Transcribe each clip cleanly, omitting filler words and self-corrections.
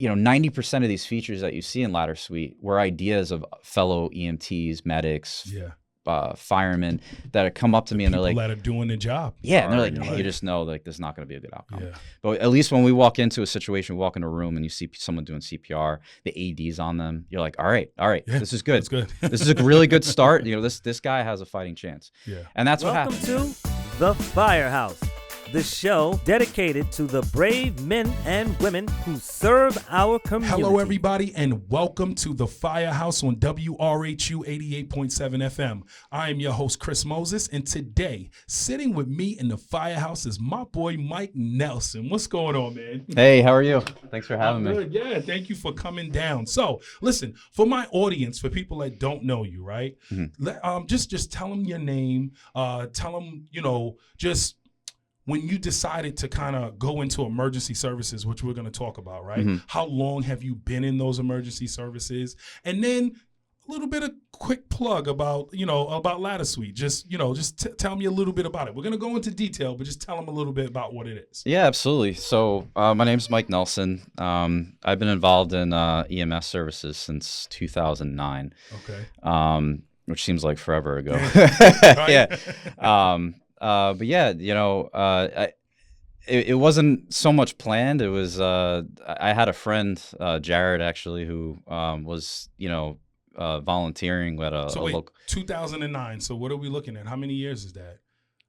90% of these features that you see in Ladder Suite were ideas of fellow EMTs, medics, firemen that have come up to me and they're like, that are doing the job. Yeah. And they're like, hey, you just know like there's not going to be a good outcome. Yeah. But at least when we walk into a situation, we walk in a room and you see someone doing CPR, the AD's on them. You're like, all right, this is good. That's good. This is a really good start. This guy has a fighting chance. Yeah. And that's what happens. Welcome to The Firehouse, the show dedicated to the brave men and women who serve our community. Hello, everybody, and welcome to The Firehouse on WRHU 88.7 FM. I am your host, Chris Moses, and today, sitting with me in The Firehouse is my boy, Mike Nelson. What's going on, man? Hey, how are you? Thanks for having me. Good. Yeah, thank you for coming down. So, listen, for my audience, for people that don't know you, right? Mm-hmm. Just tell them your name. Tell them, just when you decided to kind of go into emergency services, which we're going to talk about, right? Mm-hmm. How long have you been in those emergency services? And then a little bit of quick plug about Ladder Suite. Just tell me a little bit about it. We're going to go into detail, but just tell them a little bit about what it is. Yeah, absolutely. So my name's Mike Nelson. I've been involved in EMS services since 2009. Okay. Which seems like forever ago. Yeah. But yeah, it wasn't so much planned. It was I had a friend, Jared, actually, who was volunteering at a local. 2009. So what are we looking at? How many years is that?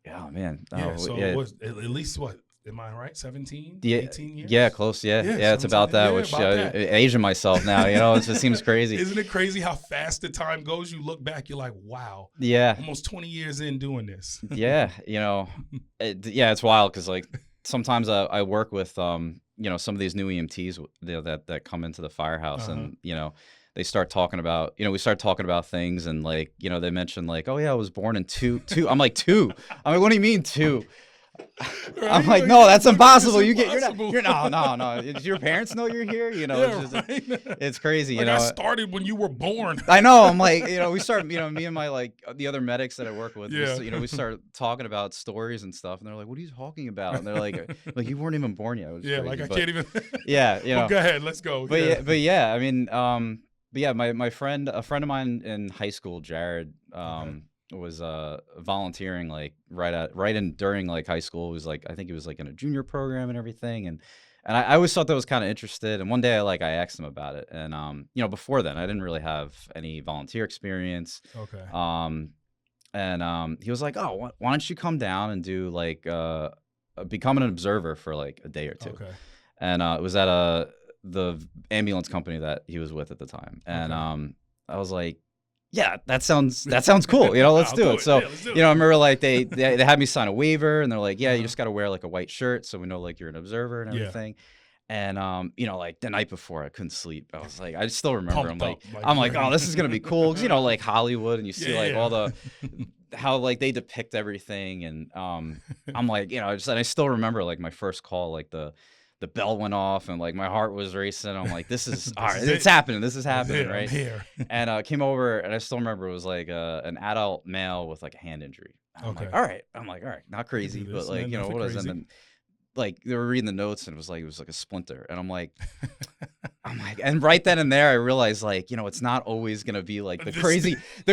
Yeah, man. Yeah. So it was at least what? Am I right? 17, 18 years? Yeah, close. Yeah, it's about that, which aging myself now, it just seems crazy. Isn't it crazy how fast the time goes? You look back, you're like, wow. Yeah. Almost 20 years in doing this. Yeah, it's wild because like sometimes I work with, some of these new EMTs that come into the Firehouse and, they start talking about, we start talking about things and like, they mention like, oh yeah, I was born in two. I'm like, two? I'm like, what do you mean two? Right? I'm like, no, that's impossible. You're no. Did your parents know you're here? It's crazy. I started when you were born. I know. I'm like, we start, me and my like the other medics that I work with, we start talking about stories and stuff, and they're like, what are you talking about? And they're like you weren't even born yet. Yeah, crazy, can't even. Yeah, Well, go ahead, let's go. But yeah, I mean, my friend, a friend of mine in high school, Jared, was volunteering like during like high school. It was like I think he was like in a junior program and everything, and I always thought that was kind of interested. And one day I asked him about it, and before then I didn't really have any volunteer experience. Okay. And he was like, oh, why don't you come down and do like become an observer for like a day or two. Okay. And it was at the ambulance company that he was with at the time, and I was like, yeah, that sounds cool. Let's do it. So, I remember like they had me sign a waiver, and they're like, yeah, you just got to wear like a white shirt so we know like you're an observer and everything. And like the night before I couldn't sleep. I was like, I still remember. I'm like, oh, this is gonna be cool because like Hollywood, and you see like all the how like they depict everything, and I'm like, I still remember like my first call, like the bell went off and like my heart was racing. I'm like, this is all right. It's happening. This is happening, right? I'm here. And came over, and I still remember it was like an adult male with like a hand injury. I'm like, all right, not crazy, but like what is it? And then like they were reading the notes, and it was like a splinter, and I'm like, and right then and there I realized like it's not always gonna be like the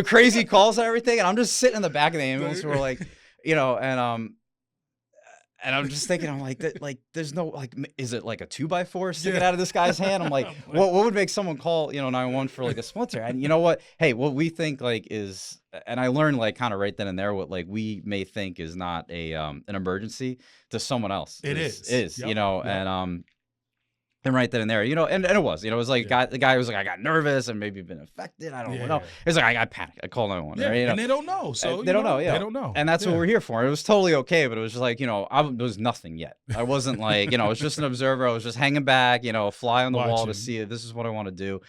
crazy calls and everything, and I'm just sitting in the back of the ambulance where like and I'm just thinking, I'm like, there's no, like, is it like a 2x4 sticking out of this guy's hand? I'm like, what would make someone call, 911 for like a splinter? And you know what? Hey, what we think like is, and I learned like kind of right then and there what like we may think is not an emergency to someone else. It is. Yep. And right then and there, and it was, it was like the guy was like, I got nervous and maybe been affected. I don't know. It's like I panicked. I called 911. Right? And they don't know. So they don't know. Yeah, they don't know. And that's what we're here for. It was totally okay, but it was just like, there was nothing yet. I wasn't like, I was just an observer. I was just hanging back, fly on the wall to see it. This is what I want to do.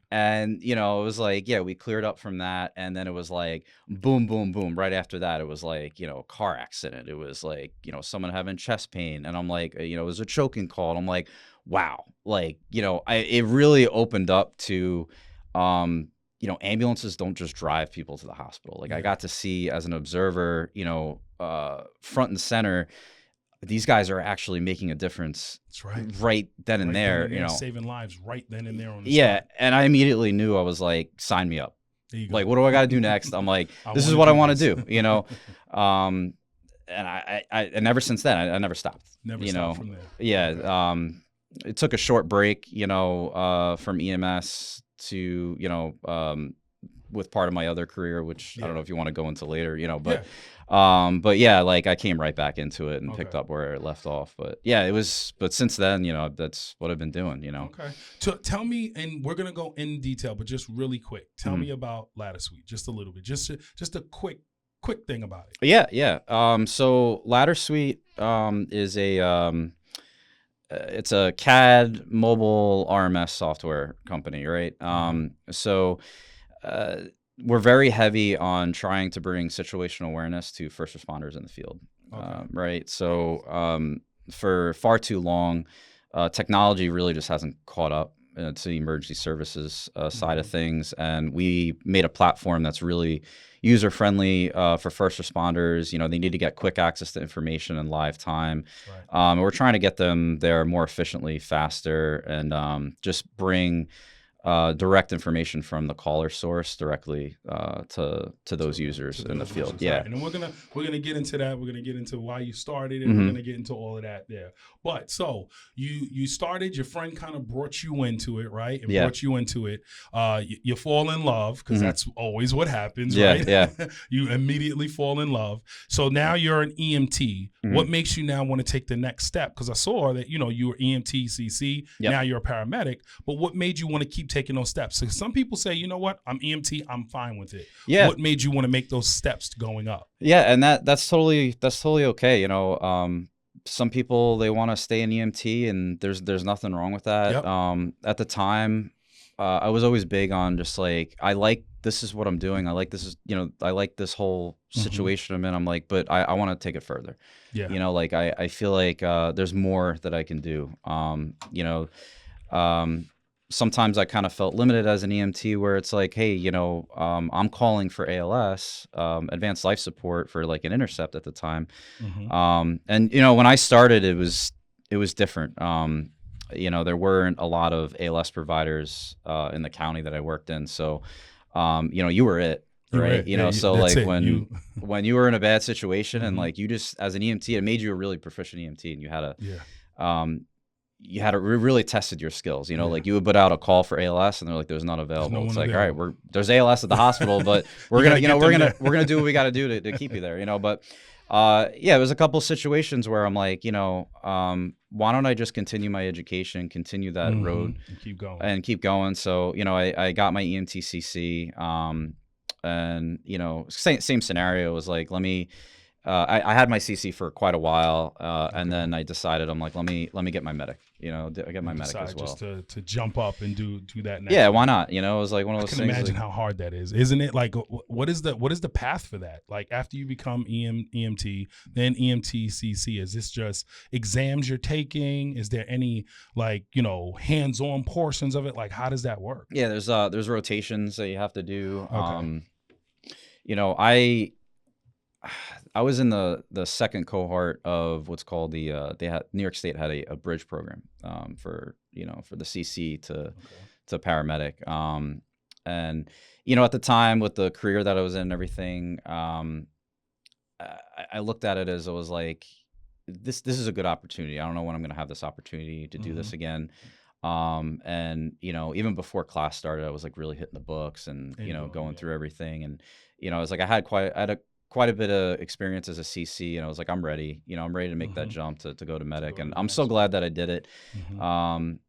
And, it was like, we cleared up from that. And then it was like, boom, boom, boom. Right after that, it was like, car accident. It was like, someone having chest pain. And I'm like, it was a choking call. And I'm like, wow. Like, it really opened up to, ambulances don't just drive people to the hospital. Like I got to see as an observer, front and center, these guys are actually making a difference. That's right. Right then and there, saving lives right then and there on the yeah. spot. And I immediately knew, I was like, sign me up. There you go. Like, what do I got to do next? I'm like, this is what I want to do, and and ever since then, I never stopped. Never stopped from there. Yeah. Okay. It took a short break, from EMS to, with part of my other career, which I don't know if you want to go into later, but yeah, like I came right back into it and picked up where it left off. But yeah, but since then, that's what I've been doing, Okay. So tell me, and we're going to go in detail, but just really quick, tell me about Ladder Suite, just a little bit, just a quick thing about it. Yeah. So Ladder Suite, is it's a CAD mobile RMS software company, right? So we're very heavy on trying to bring situational awareness to first responders in the field, right? So for far too long, technology really just hasn't caught up to the emergency services side of things, and we made a platform that's really user-friendly for first responders. They need to get quick access to information in live time. Right. We're trying to get them there more efficiently, faster, and just bring direct information from the caller source directly to those users in the field. Yeah, right. And we're gonna get into that. We're gonna get into why you started, and we're gonna get into all of that there. But so you started. Your friend kind of brought you into it, right? And brought you into it. You fall in love, because that's always what happens, right? Yeah. You immediately fall in love. So now you're an EMT. What makes you now want to take the next step? Because I saw that you were EMT-CC. Now you're a paramedic. But what made you want to keep taking those steps? So some people say, you know what, I'm EMT, I'm fine with it. Yeah. What made you want to make those steps going up? Yeah, and that's totally okay. Some people, they want to stay in EMT, and there's nothing wrong with that. Yep. At the time, I was always big on just like, this is what I'm doing. I like I like this whole situation I'm in. I'm like, but I want to take it further. Yeah. I feel like there's more that I can do. Sometimes I kind of felt limited as an EMT, where it's like, hey, I'm calling for ALS, advanced life support, for like an intercept at the time. And when I started, it was different. There weren't a lot of ALS providers in the county that I worked in. So, you were it. Right. So like when you were in a bad situation and like you just, as an EMT, it made you a really proficient EMT, and you had to really tested your skills, like you would put out a call for ALS and they're like, there's none available. It's like, all right, there's ALS at the hospital, but we're going to, we're going to do what we got to do to keep you there, but, it was a couple situations where I'm like, why don't I just continue my education, continue that road and keep going. So, I got my EMT-CC, and, same scenario. Was like, let me, I had my CC for quite a while, and then I decided, I'm like, let me get my medic. I get my medic as well. Just to jump up and do that now. Yeah, why not? It was like one of those things. I can imagine how hard that is, isn't it? Like, what is the path for that? Like, after you become EMT, then EMT-CC, is this just exams you're taking? Is there any hands-on portions of it? Like, how does that work? Yeah, there's rotations that you have to do. Okay. I was in the second cohort of what's called New York State had a bridge program for the CC to paramedic. And at the time, with the career that I was in and everything, I looked at it as, I was like, this is a good opportunity. I don't know when I'm going to have this opportunity to do this again. And even before class started, I was like really hitting the books and going through everything. And I was like, I had quite a bit of experience as a CC, and I was like, I'm ready. I'm ready to make that jump to go to medic, and I'm so glad that I did it. And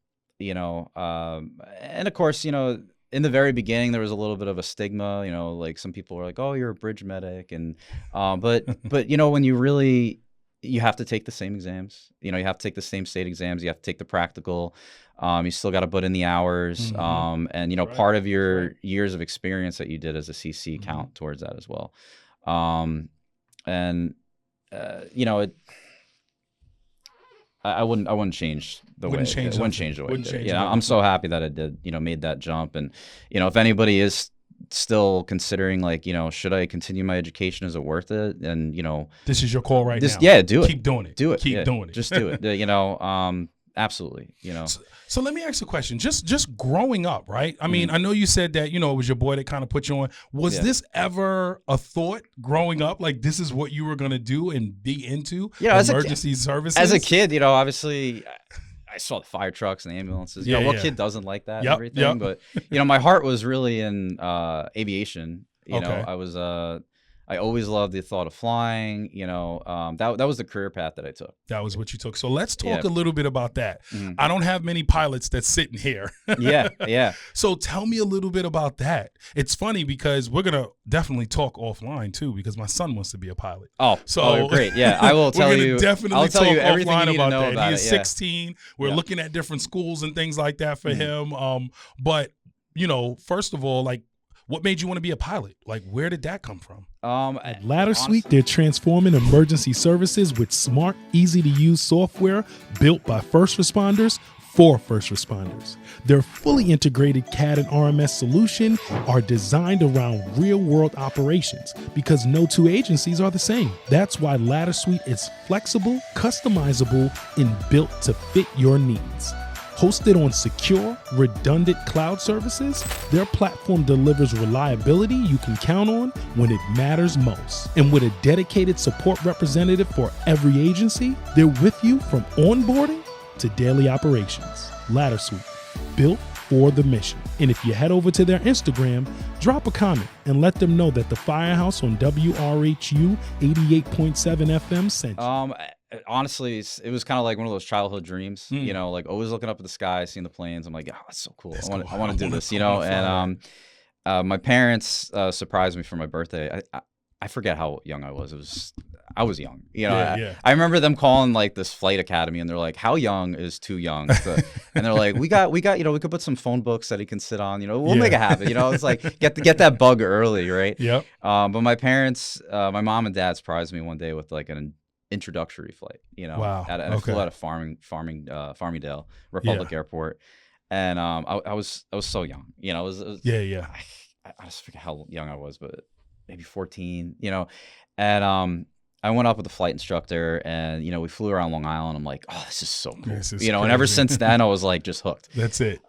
of course, in the very beginning, there was a little bit of a stigma. Like some people were like, "Oh, you're a bridge medic," and but when you have to take the same exams. You have to take the same state exams. You have to take the practical. You still got to put in the hours, and part of your years of experience that you did as a CC count towards that as well. I wouldn't change the way. Wouldn't change the way. I'm so happy that I did, made that jump. And, if anybody is still considering like, should I continue my education? Is it worth it? And this is your call right now. Yeah, do it. Keep doing it. Do it. Keep doing it. Just do it. Absolutely. So let me ask you a question. Just growing up, right? I mean, I know you said that, it was your boy that kind of put you on. Was this ever a thought growing up? Like, this is what you were going to do and be into emergency services? As a kid, obviously I saw the fire trucks and the ambulances. What kid doesn't like that and everything? But, my heart was really in aviation. I always loved the thought of flying, that was the career path that I took. That was what you took. So let's talk a little bit about that. I don't have many pilots that's sitting here. Yeah. So tell me a little bit about that. It's funny because we're going to definitely talk offline too, because my son wants to be a pilot. Oh, great. Yeah, I will tell you. Definitely talk everything offline about that. About he is 16. We're looking at different schools and things like that for him. But, first of all, like, what made you want to be a pilot? Like, where did that come from? At Ladder Suite, they're transforming emergency services with smart, easy-to-use software built by first responders for first responders. Their fully integrated CAD and RMS solution are designed around real-world operations because no two agencies are the same. That's why Ladder Suite is flexible, customizable, and built to fit your needs. Hosted on secure, redundant cloud services, their platform delivers reliability you can count on when it matters most. And with a dedicated support representative for every agency, they're with you from onboarding to daily operations. Ladder Suite, built for the mission. And if you head over to their Instagram, drop a comment and let them know that the Firehouse on WRHU 88.7 FM sent you. Honestly, it was kind of like one of those childhood dreams, like always looking up at the sky, seeing the planes. I'm like, oh, that's so cool. I want to do this, And my parents surprised me for my birthday. I forget how young I was. I was young, I remember them calling like this flight academy, and they're like, "How young is too young?" And they're like, "We got, we could put some phone books that he can sit on. We'll make it happen. It's like get that bug early, right?" Yep. But my parents, my mom and dad surprised me one day with like an introductory flight. Wow. And I flew out of Farmingdale Republic Airport, and I was so young. It was I just forget how young I was, but maybe 14. And I went up with a flight instructor, and we flew around Long Island. I'm like, oh, this is so cool. And ever since then, I was like just hooked. That's it.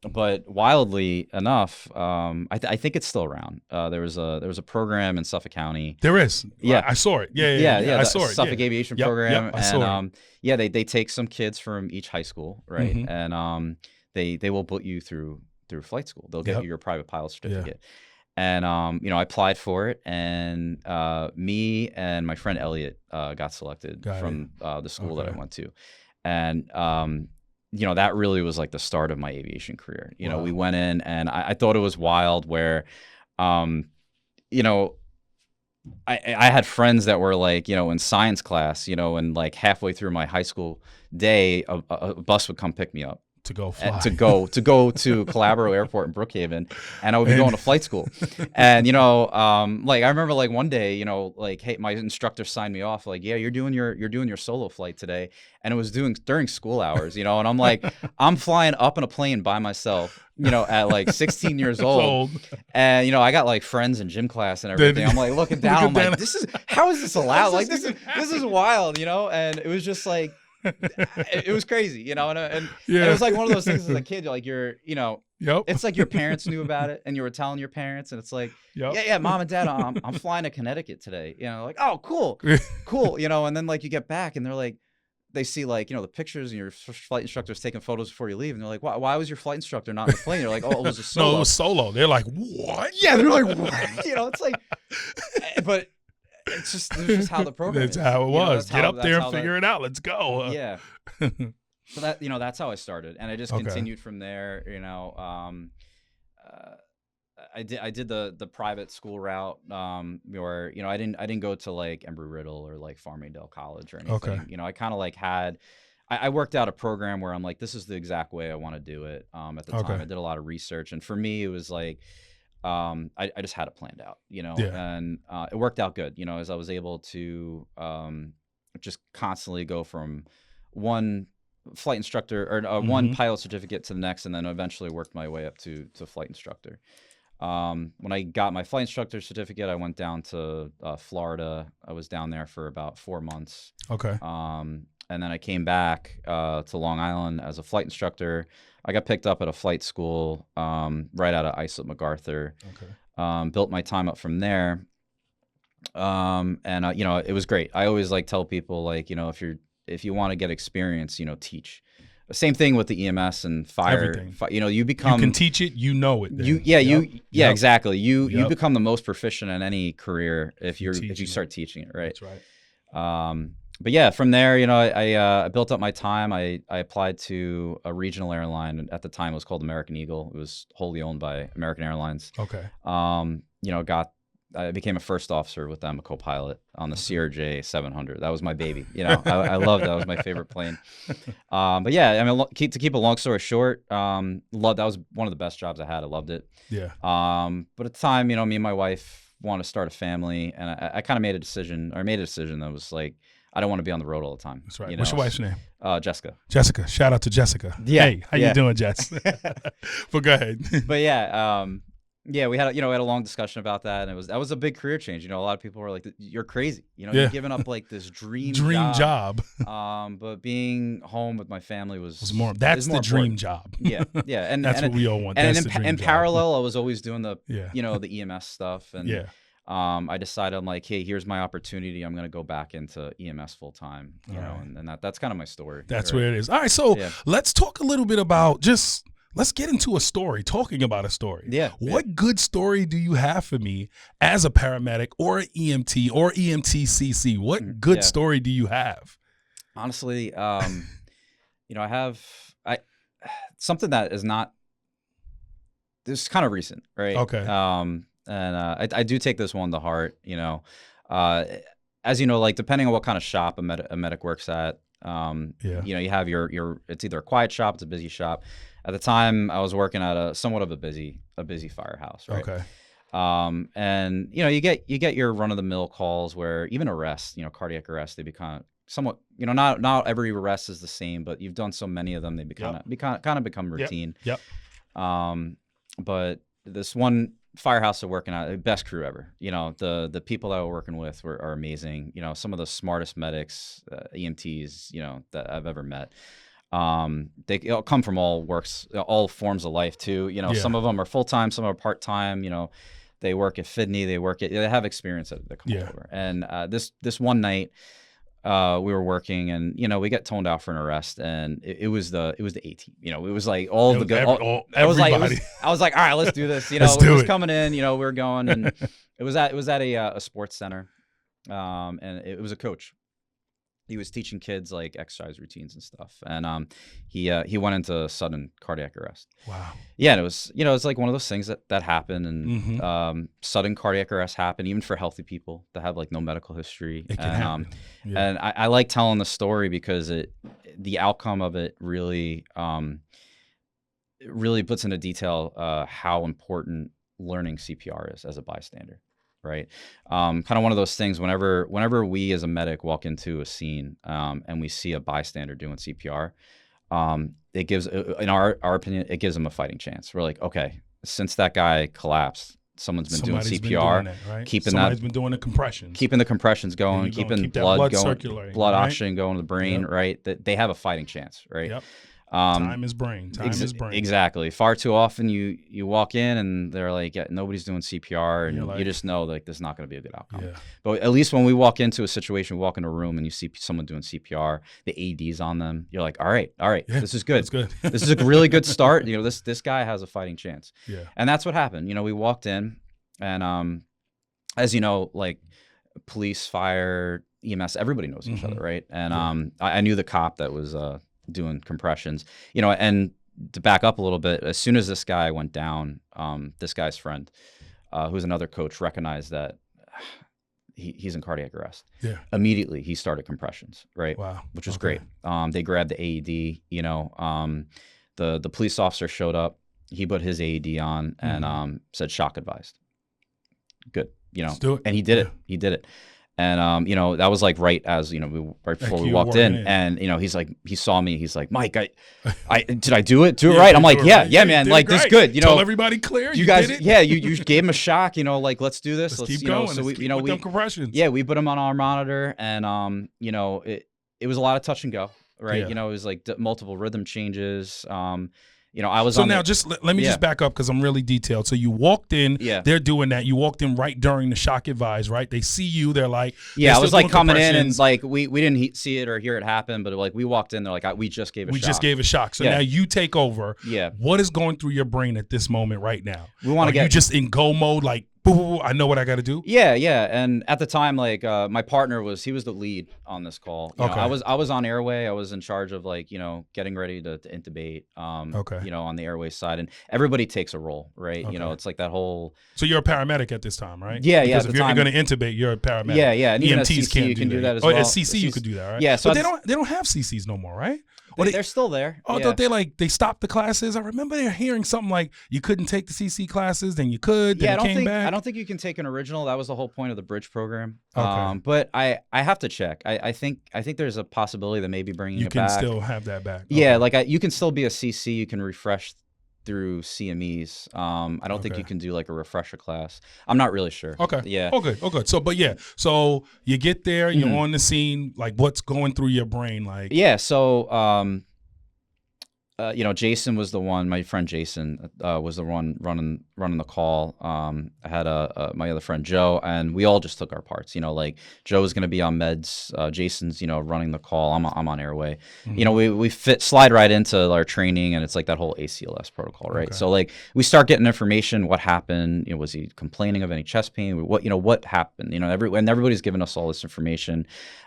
But wildly enough, I think it's still around. There was a program in Suffolk County. There is. Yeah, I saw it. Yeah. I saw it. Suffolk Aviation program. Yep, I saw it. They take some kids from each high school, right? And they will put you through flight school. They'll get you your private pilot certificate. And I applied for it, and me and my friend Elliot got selected from the school that I went to, and that really was like the start of my aviation career. We went in, and I thought it was wild where, I had friends that were like, in science class, and like halfway through my high school day, a bus would come pick me up. To go fly. To go to Calabro Airport in Brookhaven, and I would be going to flight school. And like I remember like one day, like, hey, my instructor signed me off, like, yeah, you're doing your solo flight today, and it was during school hours, and I'm like, I'm flying up in a plane by myself, at like 16 years old, and I got like friends in gym class and everything. I'm like looking down, I'm like, how is this allowed? Like this is wild, and it was just like. It was crazy, and it was like one of those things as a kid, like it's like your parents knew about it and you were telling your parents, and it's like, yeah, mom and dad, I'm flying to Connecticut today, like, oh, cool, and then like you get back and they're like, they see like, the pictures and your flight instructor's taking photos before you leave, and they're like, why was your flight instructor not in the plane? You're like, oh, it was a solo. No, it was solo. They're like, what? Yeah, they're like, what? It's like, but it's just how the program that's is. How it was. Get up there and figure it out. Let's go. Yeah. So that that's how I started, and I just continued from there. I did the private school route, where I didn't go to like Embry-Riddle or like Farmingdale College or anything. I kind of like I worked out a program where I'm like, this is the exact way I want to do it. At the time, I did a lot of research, and for me, it was like. I just had it planned out, and it worked out good, as I was able to just constantly go from one flight instructor or one pilot certificate to the next, and then eventually worked my way up to flight instructor. When I got my flight instructor certificate, I went down to Florida. I was down there for about 4 months. Okay. And then I came back to Long Island as a flight instructor. I got picked up at a flight school right out of Islip MacArthur. Okay. Built my time up from there. And you know, it was great. I always like tell people, like, you know, if you want to get experience, you know, teach. Same thing with the EMS and fire. Everything. You know, you become. You can teach it. You know it. Then. Yeah, exactly. You Yep. become the most proficient in any career if you Teaching start teaching it, right? That's right. But yeah, from there, you know, I built up my time. I applied to a regional airline, and at the time it was called American Eagle. It was wholly owned by American Airlines. Okay. You know, I became a first officer with them, a co-pilot on the CRJ 700. That was my baby. You know, I loved that. It was my favorite plane. But yeah, I mean, to keep a long story short, that was one of the best jobs I had. I loved it. Yeah. But at the time, you know, me and my wife wanted to start a family, and I kind of made a decision that was like, I don't want to be on the road all the time. That's right. You What's know? your wife's name? Jessica. Jessica. Shout out to Jessica. Yeah. Hey, how you doing, Jess? But go ahead. But yeah, we had a long discussion about that, and that was a big career change. You know, a lot of people were like, "You're crazy." You know, you're giving up like this dream job. But being home with my family was more. That's the dream important. job. Yeah, and that's what we all want. And that's the dream in job. parallel, I was always doing the Yeah. you know, the EMS stuff, and Yeah. I decided, I'm like, hey, here's my opportunity. I'm gonna go back into EMS full time. You know, right. and that's kind of my story. That's right? where it is. All right, so Yeah. let's talk a little bit about let's get into a story, talking about a story. Yeah. What good story do you have for me as a paramedic or an EMT or EMT-CC? What good story do you have? Honestly, you know, I have something that is not, this is kind of recent, right? Okay. And I do take this one to heart, you know. As you know, like, depending on what kind of shop a medic works at, you know, you have your it's either a quiet shop, it's a busy shop. At the time, I was working at somewhat of a busy firehouse, right? Okay. And you know, you get your run of the mill calls where even arrests, you know, cardiac arrests, they become somewhat, you know, not every arrest is the same, but you've done so many of them, they become routine. Yep. But this one firehouse they're working at, the best crew ever. You know, the people that we're working with are amazing. You know, some of the smartest medics, EMTs, you know, that I've ever met. They all come from all forms of life too. You know, some of them are full time, some are part time. You know, they work at Fidney, they have experience that come over. And this one night, we were working, and you know, we get toned out for an arrest, and it was the A team. You know, it was like I was like, all right, let's do this. You know, it was coming in. You know, we were going, and it was at a sports center, and it was a coach. He was teaching kids like exercise routines and stuff, and he went into sudden cardiac arrest. Wow. Yeah, and it was, you know, it's like one of those things that happen, and sudden cardiac arrest happen even for healthy people that have like no medical history. It can happen. And I like telling the story because the outcome of it really puts into detail how important learning CPR is as a bystander. Right. Kind of one of those things whenever we as a medic walk into a scene and we see a bystander doing CPR, it gives, in our opinion, it gives them a fighting chance. We're like, okay, since that guy collapsed, somebody's been doing CPR, somebody's been doing the compressions, keeping the compressions going, keeping blood going, blood oxygen going to the brain, right? That they have a fighting chance, right? Yep. Time is brain. Exactly. Far too often you walk in and they're like, nobody's doing CPR, and you just know like this is not going to be a good outcome. Yeah. But at least when we walk into a situation, we walk in a room and you see someone doing CPR, the AD's on them, you're like, all right, this is good. This is a really good start. You know, this guy has a fighting chance. Yeah. And that's what happened. You know, we walked in, and as you know, like police, fire, EMS, everybody knows each other, right? And I knew the cop that was doing compressions, you know. And to back up a little bit, as soon as this guy went down, this guy's friend, who's another coach, recognized that he's in cardiac arrest. Yeah. Immediately he started compressions, right? Wow. Which was great. They grabbed the AED, you know, the police officer showed up, he put his AED on and said shock advised. Good, you know. Let's do it. And he did it. And you know, that was like right as, you know, right before we walked in. And, you know, he's like, he saw me, he's like, Mike, I did I do it right? I'm like, yeah, man, like this is good. You know, tell everybody clear. You guys, you gave him a shock, you know, like, let's do this. Let's keep you know, going. so we, keep you know, with them compressions. Yeah, we put him on our monitor, and you know, it was a lot of touch and go, right? Yeah. You know, it was like multiple rhythm changes. You know, I was so on now the, just let me just back up because I'm really detailed. So you walked in, they're doing that. You walked in right during the shock advise, right? They see you, they're like, I was like coming in and like we didn't see it or hear it happen, but like we walked in, they're like, we just gave a shock. We just gave a shock. So now you take over. Yeah. What is going through your brain at this moment right now? We want to get you just in go mode, like, boo, I know what I got to do. Yeah. And at the time, like my partner he was the lead on this call. You know, I was on airway. I was in charge of like, you know, getting ready to intubate. You know, on the airway side, and everybody takes a role, right? You know, it's like that whole. So you're a paramedic at this time, right? Yeah. Because if you're going to intubate, you're a paramedic. Yeah. And EMTs can't do that as well. Oh, at CC you could do that, right? Yeah. So but they don't have CCs no more, right? They're still there. Oh, don't they stopped the classes? I remember they're hearing something like you couldn't take the CC classes, then you could. Then I don't think you can take an original. That was the whole point of the bridge program. But I have to check. I think there's a possibility that maybe bringing it back. You can still have that back. Yeah, like you can still be a CC. You can refresh through CMEs. I don't think you can do like a refresher class. I'm not really sure. Okay. Yeah. Oh, good. So, so you get there, you're on the scene. Like, what's going through your brain? Like, so you know, Jason was the one. My friend Jason was the one running the call. I had my other friend Joe, and we all just took our parts. You know, like Joe was going to be on meds. Jason's, you know, running the call. I'm on airway. You know, we slide right into our training, and it's like that whole ACLS protocol, right? So like we start getting information. What happened? You know, was he complaining of any chest pain? What happened? You know, and everybody's giving us all this information.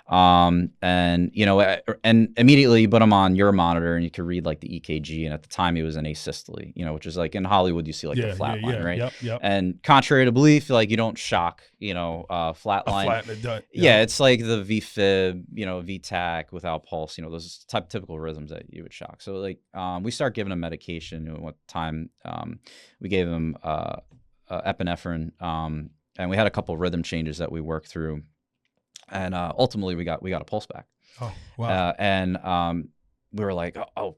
And you know, and immediately you put him on your monitor, and you can read like the EKG. And at the time, he was an asystole, you know, which is like in Hollywood, you see like the flat line, right? Yep. And contrary to belief, like you don't shock, you know, flat line. Yeah, it's like the VFib, you know, VTAC without pulse, you know, those typical rhythms that you would shock. So like, we start giving him medication. You know, what time we gave him epinephrine, and we had a couple rhythm changes that we worked through. And ultimately, we got a pulse back. Oh, wow! And we were like, oh,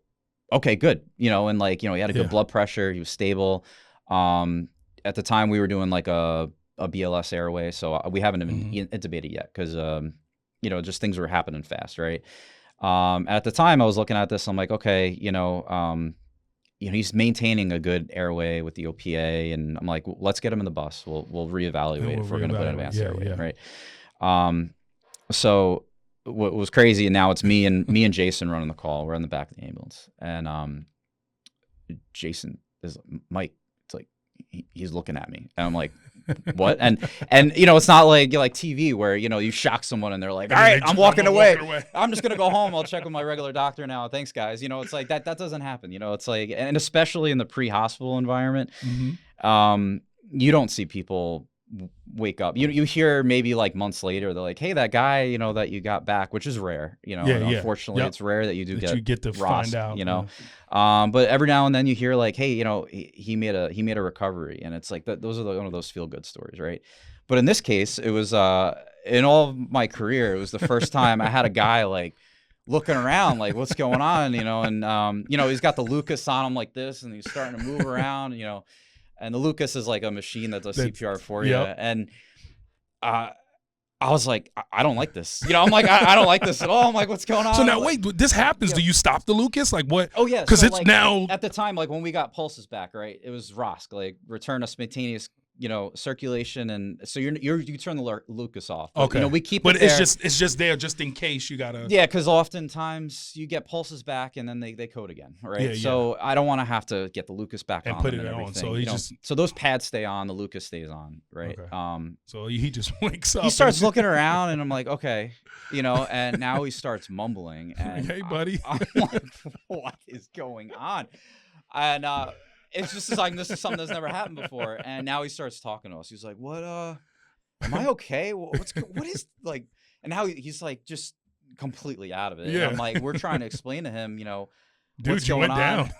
okay, good. You know, and like, you know, he had a good blood pressure. He was stable. At the time, we were doing like a BLS airway, so we haven't even intubated yet because you know, just things were happening fast, right? At the time, I was looking at this. I'm like, okay, you know, he's maintaining a good airway with the OPA, and I'm like, well, let's get him in the bus. We'll reevaluate if we're going to put an advanced airway, right? So what was crazy, and now it's me and Jason running the call. We're in the back of the ambulance, and Jason is Mike. It's like he's looking at me, and I'm like, what? And you know, it's not like TV where, you know, you shock someone and they're like, all right, I'm walking away. I'm just gonna go home. I'll check with my regular doctor now. Thanks, guys. You know, it's like that doesn't happen. You know, it's like, and especially in the pre-hospital environment, you don't see people wake up. You hear maybe like months later, they're like, hey, that guy, you know, that you got back, which is rare, you know. Unfortunately, it's rare that you get to find out, you know. But every now and then you hear like, hey, you know, he made a recovery, and it's like those are one of those feel good stories, right? But in this case, it was in all of my career, it was the first time I had a guy like looking around like, what's going on, you know. And you know, he's got the Lucas on him like this, and he's starting to move around, you know. And the Lucas is like a machine that does CPR for you. And I was like, I don't like this. You know, I'm like, I don't like this at all. I'm like, what's going on? So now, wait, this happens. Do you stop the Lucas? Like what? Oh, yeah. Because so it's like, now. At the time, like when we got pulses back, right, it was ROSC, like return of spontaneous, you know, circulation. And so you turn the Lucas off. But, okay. You know, we keep but it there. it's just there just in case you got to. Yeah, because oftentimes you get pulses back and then they code again, right? So I don't want to have to get the Lucas back on put it and on. So so those pads stay on, the Lucas stays on, right? Okay. So he just wakes up. He starts looking around, and I'm like, okay, you know, and now he starts mumbling. And hey, buddy. I'm like, what is going on? And it's just like, this is something that's never happened before. And now he starts talking to us. He's like, what, am I okay? What is like, and now he's like, just completely out of it. And I'm like, we're trying to explain to him, you know, Dude, what's you going went on? down.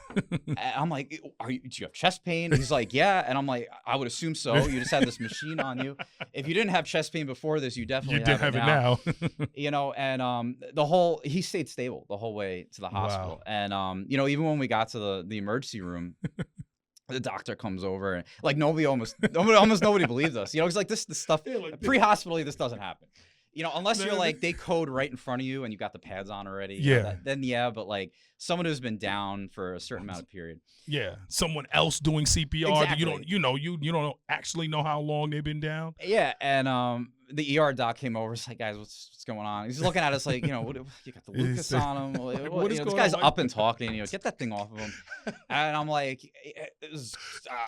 And I'm like, do you have chest pain? He's like, yeah. And I'm like, I would assume so. You just had this machine on you. If you didn't have chest pain before this, you definitely You did have it now. You know, and he stayed stable the whole way to the hospital. Wow. And you know, even when we got to the emergency room, the doctor comes over and like almost nobody believed us. You know, it's like this stuff pre-hospitally, this doesn't happen. You know, unless you're like, they code right in front of you and you got the pads on already. Yeah. You know, then yeah, but like someone who's been down for a certain amount of period. Yeah. Someone else doing CPR. Exactly. You don't actually know how long they've been down. Yeah. And the ER doc came over. It's like, guys, what's going on? He's looking at us like, you know, what, you got the Lucas on him. What is this guy's up and talking, you know, get that thing off of him. And I'm like,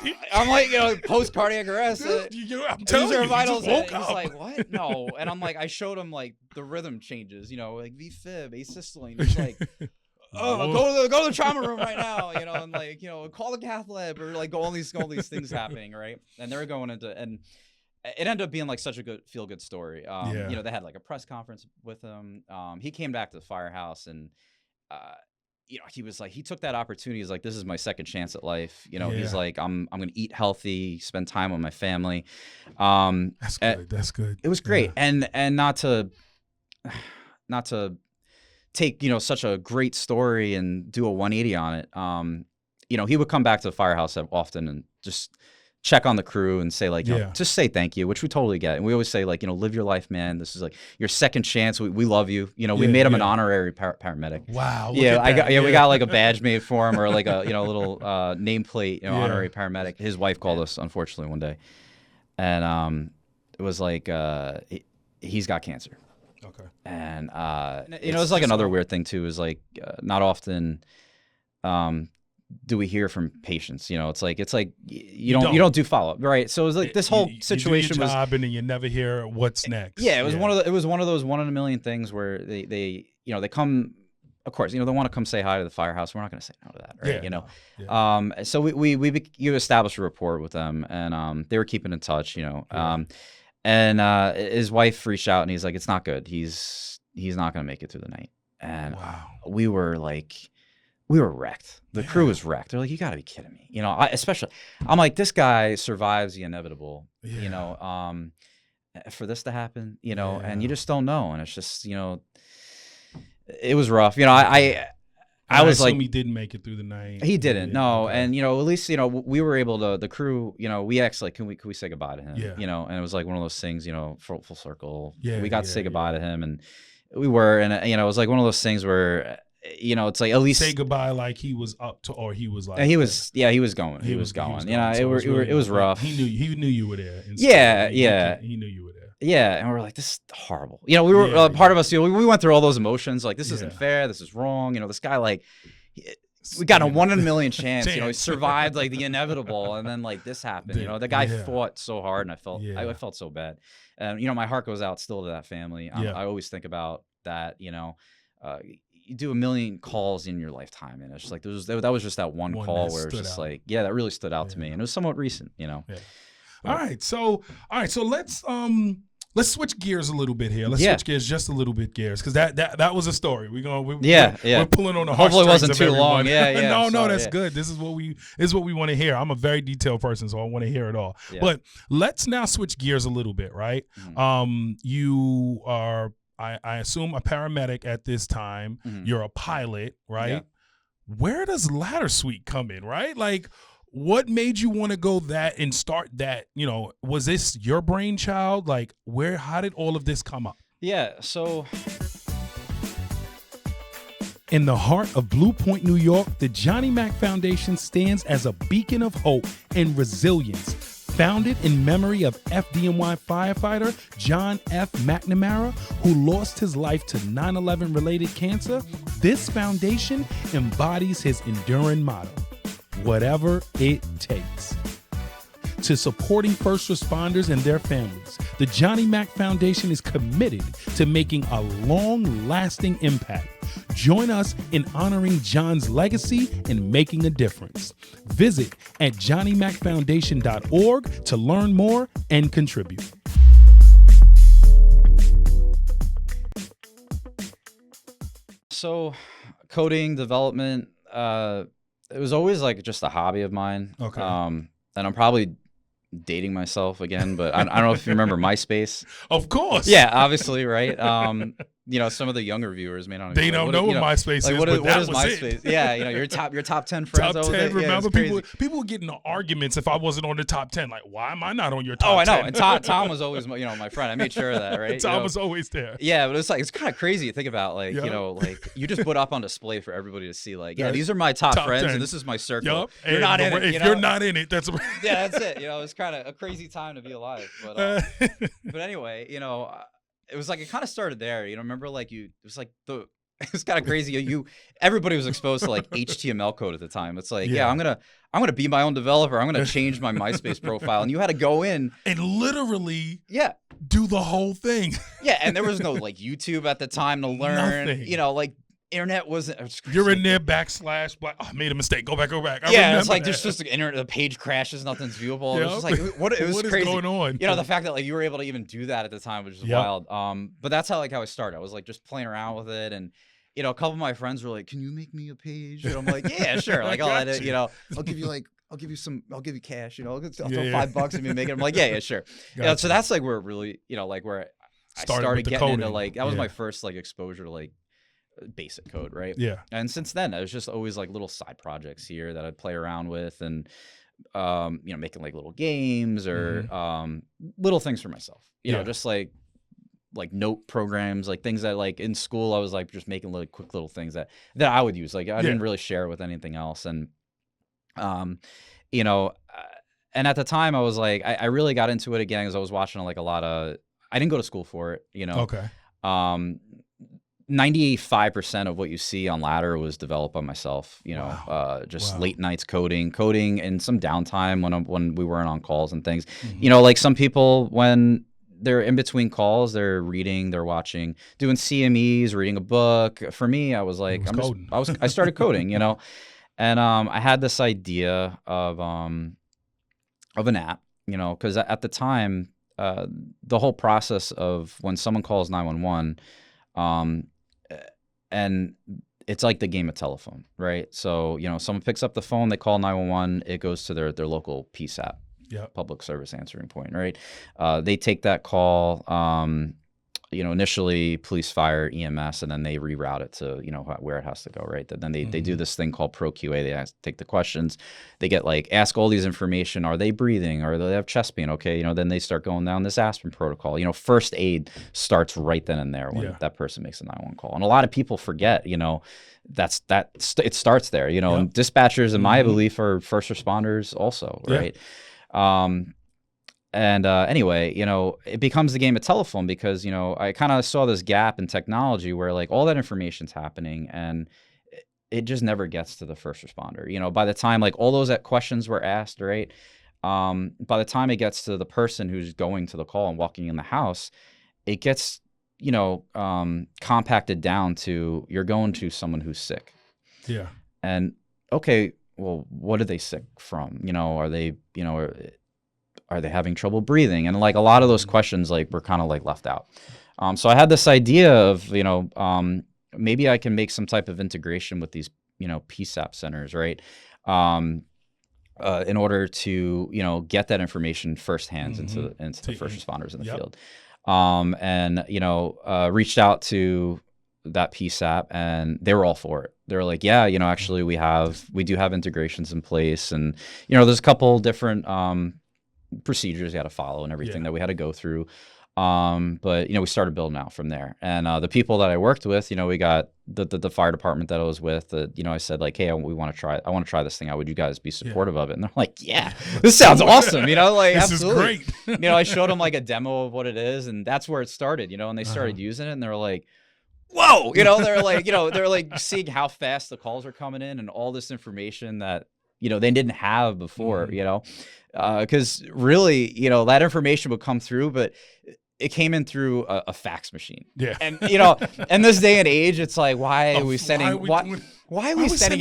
you know, post cardiac arrest. I'm telling you, vitals. He's like, what? No. And I'm like, I showed him like the rhythm changes, you know, like V-fib, asystole. He's like, oh, go to the trauma room right now, you know, and like, you know, call the cath lab, or like all these things happening, right? And they're going into, and it ended up being like such a good feel-good story. You know, they had like a press conference with him. He came back to the Firehouse, and you know, he was like, he took that opportunity. He's like, this is my second chance at life. You know, he's like, I'm gonna eat healthy, spend time with my family. That's good. That's good. It was great, and not to take, you know, such a great story and do a 180 on it. You know, he would come back to the Firehouse often and just check on the crew and say like, you know, just say thank you, which we totally get. And we always say like, you know, live your life, man. This is like your second chance. We love you. You know, we made him an honorary paramedic. Wow. Yeah, we got like a badge made for him, or like a, you know, little nameplate, you know, honorary paramedic. His wife called us, unfortunately, one day, and it was like he's got cancer. Okay. And you know, it's like another weird thing too, is like not often do we hear from patients. You know, it's like you don't do follow up, right? So it was like this whole situation you do your job was, and then you never hear what's next. Yeah, it was one of those 1 in a million things where they you know, they come, of course, you know, they want to come say hi to the Firehouse. We're not going to say no to that, right? You know, so you established a rapport with them, and they were keeping in touch, you know. And his wife reached out, and he's like, it's not good. He's not going to make it through the night. And we were wrecked. The crew was wrecked. They're like, you got to be kidding me. You know, I'm like, this guy survives the inevitable, you know, for this to happen, you know, and you just don't know. And it's just, you know, it was rough. You know, I was like, he didn't make it through the night. He didn't, no. Okay. And, you know, at least, you know, we were able to, the crew, you know, we asked, like, can we say goodbye to him? You know, and it was like one of those things, you know, full circle. We got to say goodbye to him, and we were, and, you know, it was like one of those things where, you know, it's like, at least say goodbye like he was up to, or he was like, he was going. He was going. You know, it was rough. He knew you were there. He knew you were there. Yeah, and we're like, this is horrible. You know, we were part of us. You know, we went through all those emotions. Like, this isn't fair. This is wrong. You know, this guy, like, we got a 1 in a million chance. You know, he survived like the inevitable, and then like this happened. You know, the guy fought so hard, and I felt so bad. And you know, my heart goes out still to that family. I always think about that. You know, you do a million calls in your lifetime, and it's just like that was just that one call where it's just like, that really stood out to me, and it was somewhat recent. You know. All right, so let's switch gears a little bit here. Let's switch gears just a little bit, because that was a story. We're pulling on the heartstrings. Hopefully, it wasn't of too everyone. long. No, that's good. This is what we want to hear. I'm a very detailed person, so I want to hear it all. But let's now switch gears a little bit, right? Mm-hmm. You are, I assume, a paramedic at this time. Mm-hmm. You're a pilot, right? Yeah. Where does ladder suite come in, right? Like, what made you want to go that and start that? You know, was this your brainchild? Like, how did all of this come up? Yeah, so in the heart of Blue Point, New York, the Johnny Mac Foundation stands as a beacon of hope and resilience. Founded in memory of FDNY firefighter John F. McNamara, who lost his life to 9/11 related cancer, this foundation embodies his enduring motto: whatever it takes. To supporting first responders and their families, the Johnny Mac Foundation is committed to making a long-lasting impact. Join us in honoring John's legacy and making a difference. Visit at johnnymacfoundation.org to learn more and contribute. So, coding, development, it was always like just a hobby of mine. Okay. And I'm probably dating myself again, but I don't know if you remember MySpace. Of course. Yeah, obviously, right? Some of the younger viewers may not. They don't know what MySpace is. What but is MySpace? Yeah, your top 10 friends. Top 10. Remember, Yeah, people would get into arguments if I wasn't on the top 10. Like, why am I not on your top 10? Oh, I know. And Tom was always my friend. I made sure of that, right? Tom was always there. Yeah, but it's kind of crazy to think about. Like, you just put up on display for everybody to see. Like, yeah, these are my top friends, 10. And this is my circle. Yep. You're not in it. If you're not in it, that's yeah, that's it. It's kind of a crazy time to be alive. But anyway, it was like it kind of started there. Remember it was kind of crazy. Everybody was exposed to like HTML code at the time. It's like, I'm gonna be my own developer. I'm gonna change my MySpace profile, and you had to go in and literally do the whole thing. Yeah, and there was no like YouTube at the time to learn. Nothing. Internet wasn't. You're in there / I made a mistake. Go back. It's like there's just the page crashes, nothing's viewable. It was just like it was crazy. What is going on? The fact that you were able to even do that at the time was just wild. But that's how I started. I was like just playing around with it, and a couple of my friends were like, "Can you make me a page?" And I'm like, "Yeah, sure." Like I'll edit. I'll give you cash. I'll throw $5 if you make it. I'm like, yeah, sure. Gotcha. So that's like where it really, where I started getting coding. into that was my first exposure to basic code, right? Yeah. And since then, it was just always little side projects here that I'd play around with, and making little games or little things for myself. Just like note programs, things that in school I was just making quick little things that I would use. I didn't really share with anything else, and and at the time I was I really got into it again because I was watching a lot of. I didn't go to school for it, Okay. 95% of what you see on Ladder was developed by myself, late nights coding and some downtime when we weren't on calls and things. Some people, when they're in between calls, they're reading, they're watching, doing CMEs, reading a book. For me, I was I started coding, and I had this idea of an app, because at the time, the whole process of when someone calls 911, and it's like the game of telephone, right? So, someone picks up the phone, they call 911, it goes to their local PSAP, public service answering point, right? They take that call, initially police, fire, EMS, and then they reroute it to, where it has to go, right? Then they do this thing called Pro QA. They take the questions. They get ask all these information. Are they breathing? Or do they have chest pain? Okay, then they start going down this aspirin protocol. First aid starts right then and there when that person makes a 911 call. And a lot of people forget, it starts there, and dispatchers, in my belief, are first responders also, right? And anyway, it becomes the game of telephone because, I kind of saw this gap in technology where all that information's happening and it just never gets to the first responder. By the time all those questions were asked, right? By the time it gets to the person who's going to the call and walking in the house, it gets, compacted down to you're going to someone who's sick. Yeah. And okay, well, what are they sick from? Are they, are they having trouble breathing? And a lot of those questions were kind of left out. So I had this idea of, maybe I can make some type of integration with these, PSAP centers, right? In order to, get that information firsthand into the first responders in the field. And, reached out to that PSAP and they were all for it. They were like, yeah, actually we do have integrations in place. And, there's a couple different, procedures you had to follow and everything that we had to go through. But, we started building out from there. And the people that I worked with, we got the fire department that I was with, I said hey, I want to try this thing out. Would you guys be supportive of it? And they're like, yeah, this sounds awesome. This absolutely. Is great. I showed them a demo of what it is and that's where it started, and they started using it and they were like, whoa, they're seeing how fast the calls are coming in and all this information that, they didn't have before, because really, that information would come through, but it came in through a fax machine. Yeah. And, in this day and age, it's why are we sending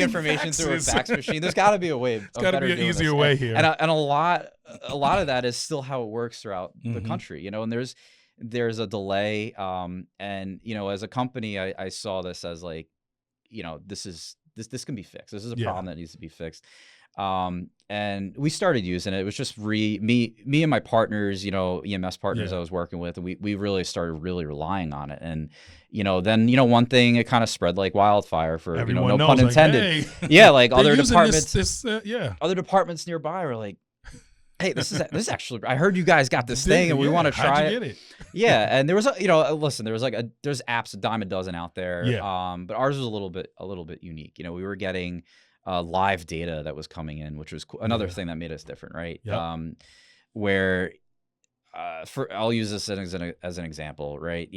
information through a fax machine? There's got to be a way. There's got to be an easier way here. And a lot of that is still how it works throughout the country, and there's a delay. And, as a company, I saw this as this can be fixed. This is a Yeah. problem that needs to be fixed. And we started using it. It was just me and my partners, EMS partners I was working with. We really started really relying on it. And, then, one thing, it kind of spread like wildfire for, Everyone no knows, pun like, intended. hey, Yeah. Like they're other using departments, other departments nearby were like, hey, this is actually, I heard you guys got this thing and we want to try How'd you it. get it? Yeah. And there was listen, there's apps, a dime a dozen out there. Yeah. But ours was a little bit unique. We were getting live data that was coming in, which was another thing that made us different, right? Yep. Where I'll use this as an example, right?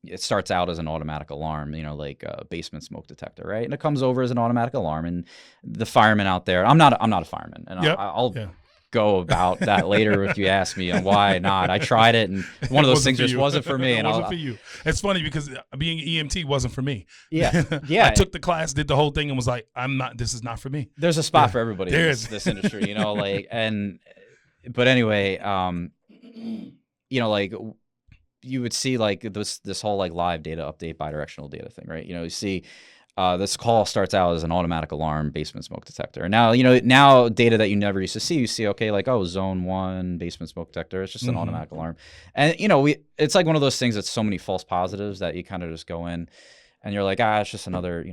It starts out as an automatic alarm, like a basement smoke detector, right? And it comes over as an automatic alarm, and the fireman out there, I'm not a fireman, and I'll go about that later if you ask me on why not. I tried it, and one of those things just wasn't for me. It wasn't for you. It's funny because being EMT wasn't for me. Yeah. Yeah. I took the class, did the whole thing, and was like, this is not for me. There's a spot for everybody in this industry, but anyway, you would see like this whole like live data update, bidirectional data thing, right? You see this call starts out as an automatic alarm basement smoke detector. And now data that you never used to see, you see, okay, like, zone 1 basement smoke detector. It's just an automatic alarm. And, it's like one of those things that's so many false positives that you kind of just go in and you're like, it's just another,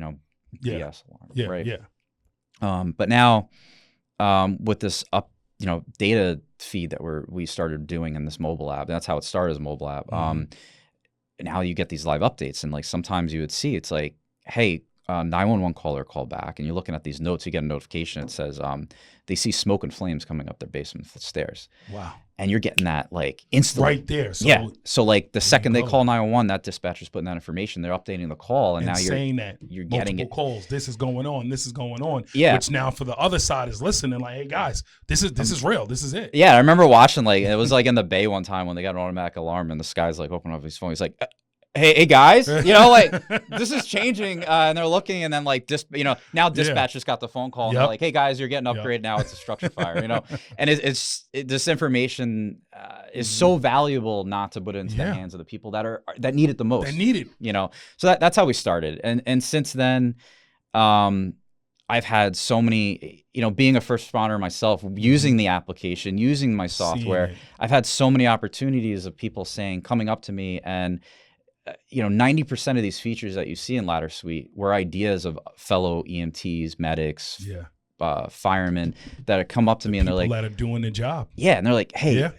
BS alarm. Right. Yeah. But now with this data feed that we started doing in this mobile app, that's how it started as a mobile app. Now you get these live updates, and like sometimes you would see it's like, hey, 911 caller called back, and you're looking at these notes, you get a notification that says they see smoke and flames coming up their basement stairs. Wow. And you're getting that like instantly. Right there. So, so like the second they call 911, that dispatcher's putting that information, they're updating the call, and now you're saying that you're getting it. Calls. This is going on. This is going on. Yeah. Which now for the other side is listening, like, hey guys, this is real. This is it. Yeah, I remember watching it was like in the Bay one time when they got an automatic alarm, and this guy's like opening up his phone. He's like, hey guys, this is changing, and they're looking, and then like now dispatch just got the phone call, and they're like, hey guys, you're getting upgraded now. It's a structure fire, and this information is so valuable not to put it into the hands of the people that need it the most. They need it. So that's how we started, and since then, I've had so many, being a first responder myself, using the application, using my software, I've had so many opportunities of people coming up to me and 90% of these features that you see in Ladder Suite were ideas of fellow EMTs, medics, firemen that have come up to me, and they're like, that are doing the job. Yeah. And they're like, hey,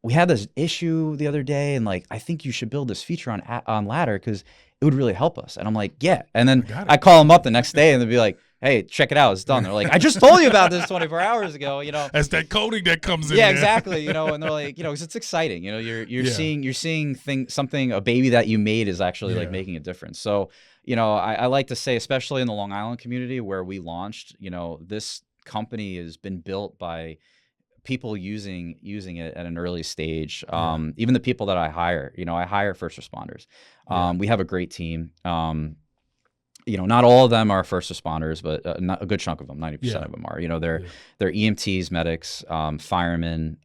we had this issue the other day, and like, I think you should build this feature on Ladder because it would really help us. And I'm like, yeah. And then I call them up the next day, and they'll be like, hey, check it out, it's done. They're like, I just told you about this 24 hours ago, As that coding that comes in. Yeah, exactly. And they're like, because it's exciting. You're seeing something, a baby that you made is actually like making a difference. So, I like to say, especially in the Long Island community where we launched, this company has been built by people using it at an early stage. Even the people that I hire, I hire first responders. We have a great team. Not all of them are first responders, but a good chunk of them, 90% of them are. They're EMTs, medics, firemen.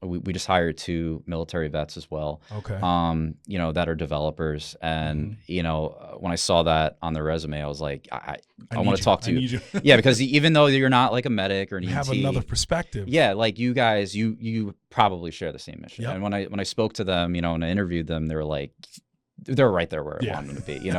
We just hired 2 military vets as well. Okay. That are developers. And when I saw that on their resume, I was like, I want to talk to you. Yeah, because even though you're not like a medic or an EMT, have another perspective. Yeah, like you guys, you probably share the same mission. Yep. And when I spoke to them, and I interviewed them, they were like, they're right there where I wanted them to be.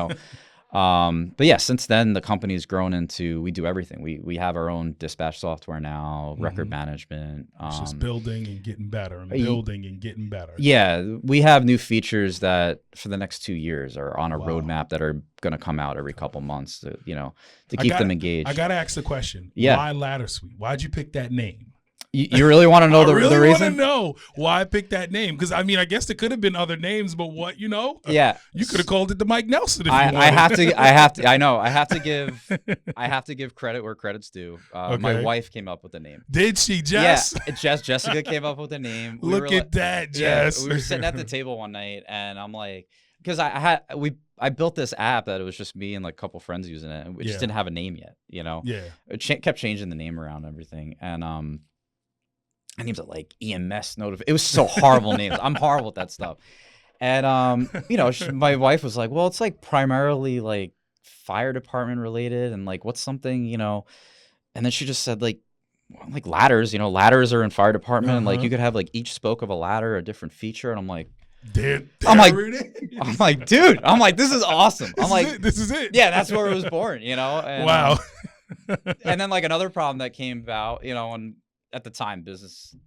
But yeah, since then the company's grown into, we do everything. We have our own dispatch software now, record management. It's just building and getting better and building and getting better. Yeah, we have new features that for the next 2 years are on a roadmap that are going to come out every couple months to keep them engaged. I got to ask the question. Yeah. Why Ladder Suite? Why'd you pick that name? You really want to know the reason? I really want to know why I picked that name. Because, I guess there could have been other names, but what, Yeah. You could have called it the Mike Nelson if you wanted. I have to give credit where credit's due. My wife came up with the name. Did she, Jess? Yeah, Jessica came up with the name. Look at that, Jess. We were sitting at the table one night, and I'm like, because I built this app that it was just me and like a couple friends using it, and we just didn't have a name yet, Yeah. It kept changing the name around and everything, and names are like EMS it was so horrible names. I'm horrible at that stuff. And my wife was like, well, it's like primarily like fire department related, and like, what's something, you know, and then she just said like ladders, you know, ladders are in fire department, and like you could have like each spoke of a ladder a different feature, and I'm like, I'm like, dude, I'm like, this is awesome. I'm like, this is it. Yeah, that's where it was born, you know. And, wow. And then like another problem that came about, you know, and at the time,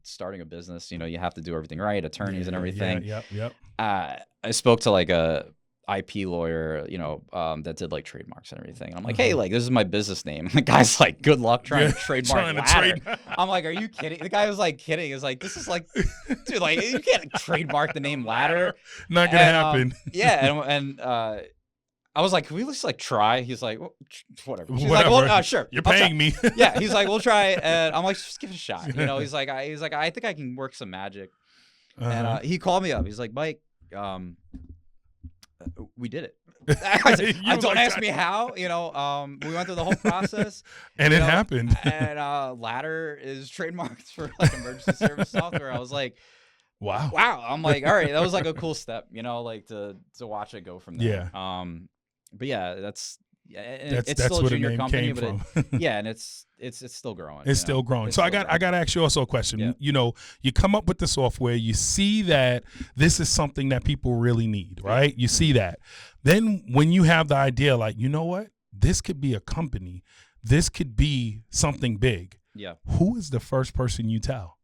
starting a business, you know, you have to do everything right, attorneys and everything. Yep. I spoke to like a IP lawyer, you know, that did like trademarks and everything. And I'm like, hey, like, this is my business name. And the guy's like, good luck trying to trademark ladder. I'm like, are you kidding? The guy was like kidding. He's like, this is like, dude, like, you can't trademark the name ladder. Not gonna happen. Yeah, and I was like, can we just like try? He's like, well, whatever. She's Whatever. like, well, sure. You're paying me. Yeah. He's like, we'll try. And I'm like, just give it a shot. You know, he's like, I think I can work some magic. And he called me up. He's like, Mike, we did it. Don't ask me how. You know, we went through the whole process. And it happened. And ladder is trademarked for like emergency service software. I was like, wow. I'm like, all right, that was like a cool step, you know, like to watch it go from there. Yeah. But yeah, it's that's still a where junior the name company, came but from. yeah, and it's still growing. It's still growing. So I got to ask you also a question. Yeah. You know, you come up with the software, you see that this is something that people really need, right? You see that. Then when you have the idea, like, you know what, this could be a company, this could be something big. Yeah. Who is the first person you tell?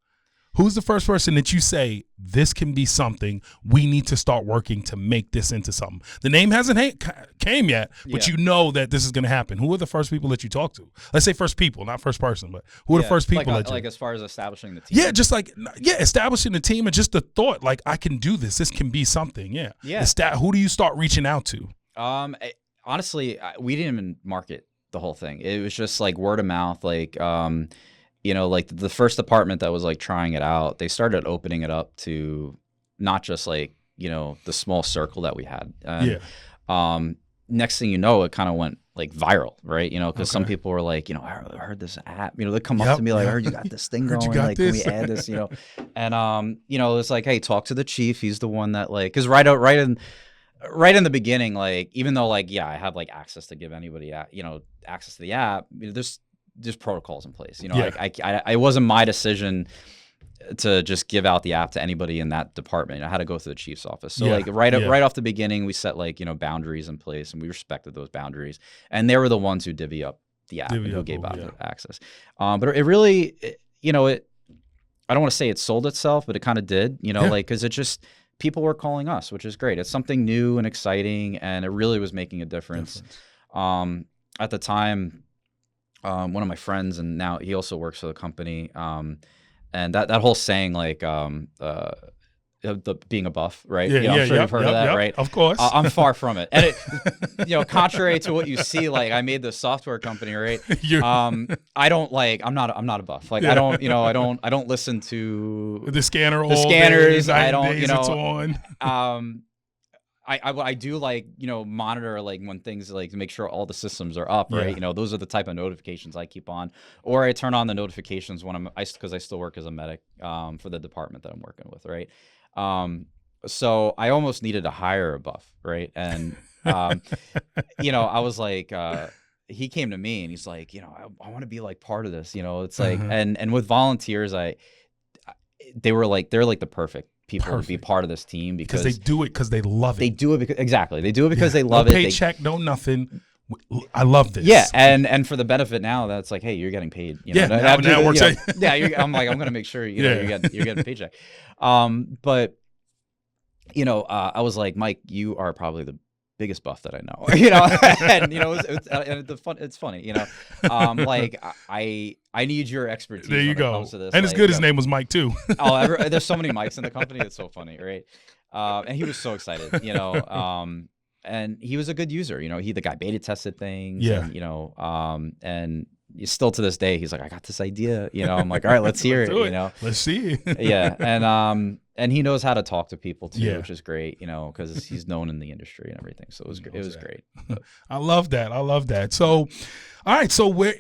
Who's the first person that you say, this can be something, we need to start working to make this into something? The name hasn't came yet, but you know that this is going to happen. Who are the first people that you talk to? Let's say first people, not first person, but who are the first people that you... Like as far as establishing the team? Yeah, just like, establishing the team and just the thought, like, I can do this. This can be something, yeah. Who do you start reaching out to? Honestly, we didn't even market the whole thing. It was just like word of mouth, like... you know, like the first department that was like trying it out, they started opening it up to not just like, you know, the small circle that we had. And, next thing you know, it kind of went like viral, right? You know, because some people were like, you know, I heard this app, you know, they come up to me like, I heard you got this thing going, like, can we add this, you know? And, you know, it's like, hey, talk to the chief. He's the one that like, because right in the beginning, like, even though like, yeah, I have like access to give anybody, you know, access to the app, you know, there's protocols in place, you know. It wasn't my decision to just give out the app to anybody in that department. I had to go through the chief's office. So like right off the beginning, we set like, you know, boundaries in place, and we respected those boundaries. And they were the ones who divvy up the app and who gave out the access. But it really, you know, I don't want to say it sold itself, but it kind of did, you know, like, because it just, people were calling us, which is great. It's something new and exciting, and it really was making a difference. At the time, one of my friends, and now he also works for the company, and that whole saying, like, the being a buff, right? I'm sure you've heard of that, right? Of course. I'm far from it. And it, you know, contrary to what you see, like, I made this software company, right? I don't like, I'm not a buff. Like, I don't, you know, I don't listen to the scanners. Days, I don't, you know, I do, like, you know, monitor, like, when things, like, to make sure all the systems are up, right? You know, those are the type of notifications I keep on, or I turn on the notifications when because I still work as a medic for the department that I'm working with, right? So I almost needed to hire a buff, right? And you know, I was like, he came to me and he's like, you know, I want to be like part of this, you know. It's like, and with volunteers, they're like the perfect people to be part of this team, because they do it because they love it. They do it because they do it because they love it. No paycheck, no nothing. I love this. Yeah, and for the benefit now, that's like, hey, you're getting paid. You know? Now it works out. Yeah, I'm like, I'm gonna make sure you know, you're getting a paycheck. But you know, I was like, Mike, you are probably the biggest buff that I know. You know, and you know, it's funny. You know, like I need your expertise. There you go. When it comes to this. And it's good. His name was Mike too. There's so many Mikes in the company. It's so funny, right? And he was so excited. You know. And he was a good user, you know. The guy beta tested things, and, you know, and still to this day, he's like, I got this idea, you know. I'm like, all right, let's hear it, you know. Let's see. Yeah, and he knows how to talk to people too, which is great, you know, because he's known in the industry and everything. So it was great. I love that. So, all right, so we're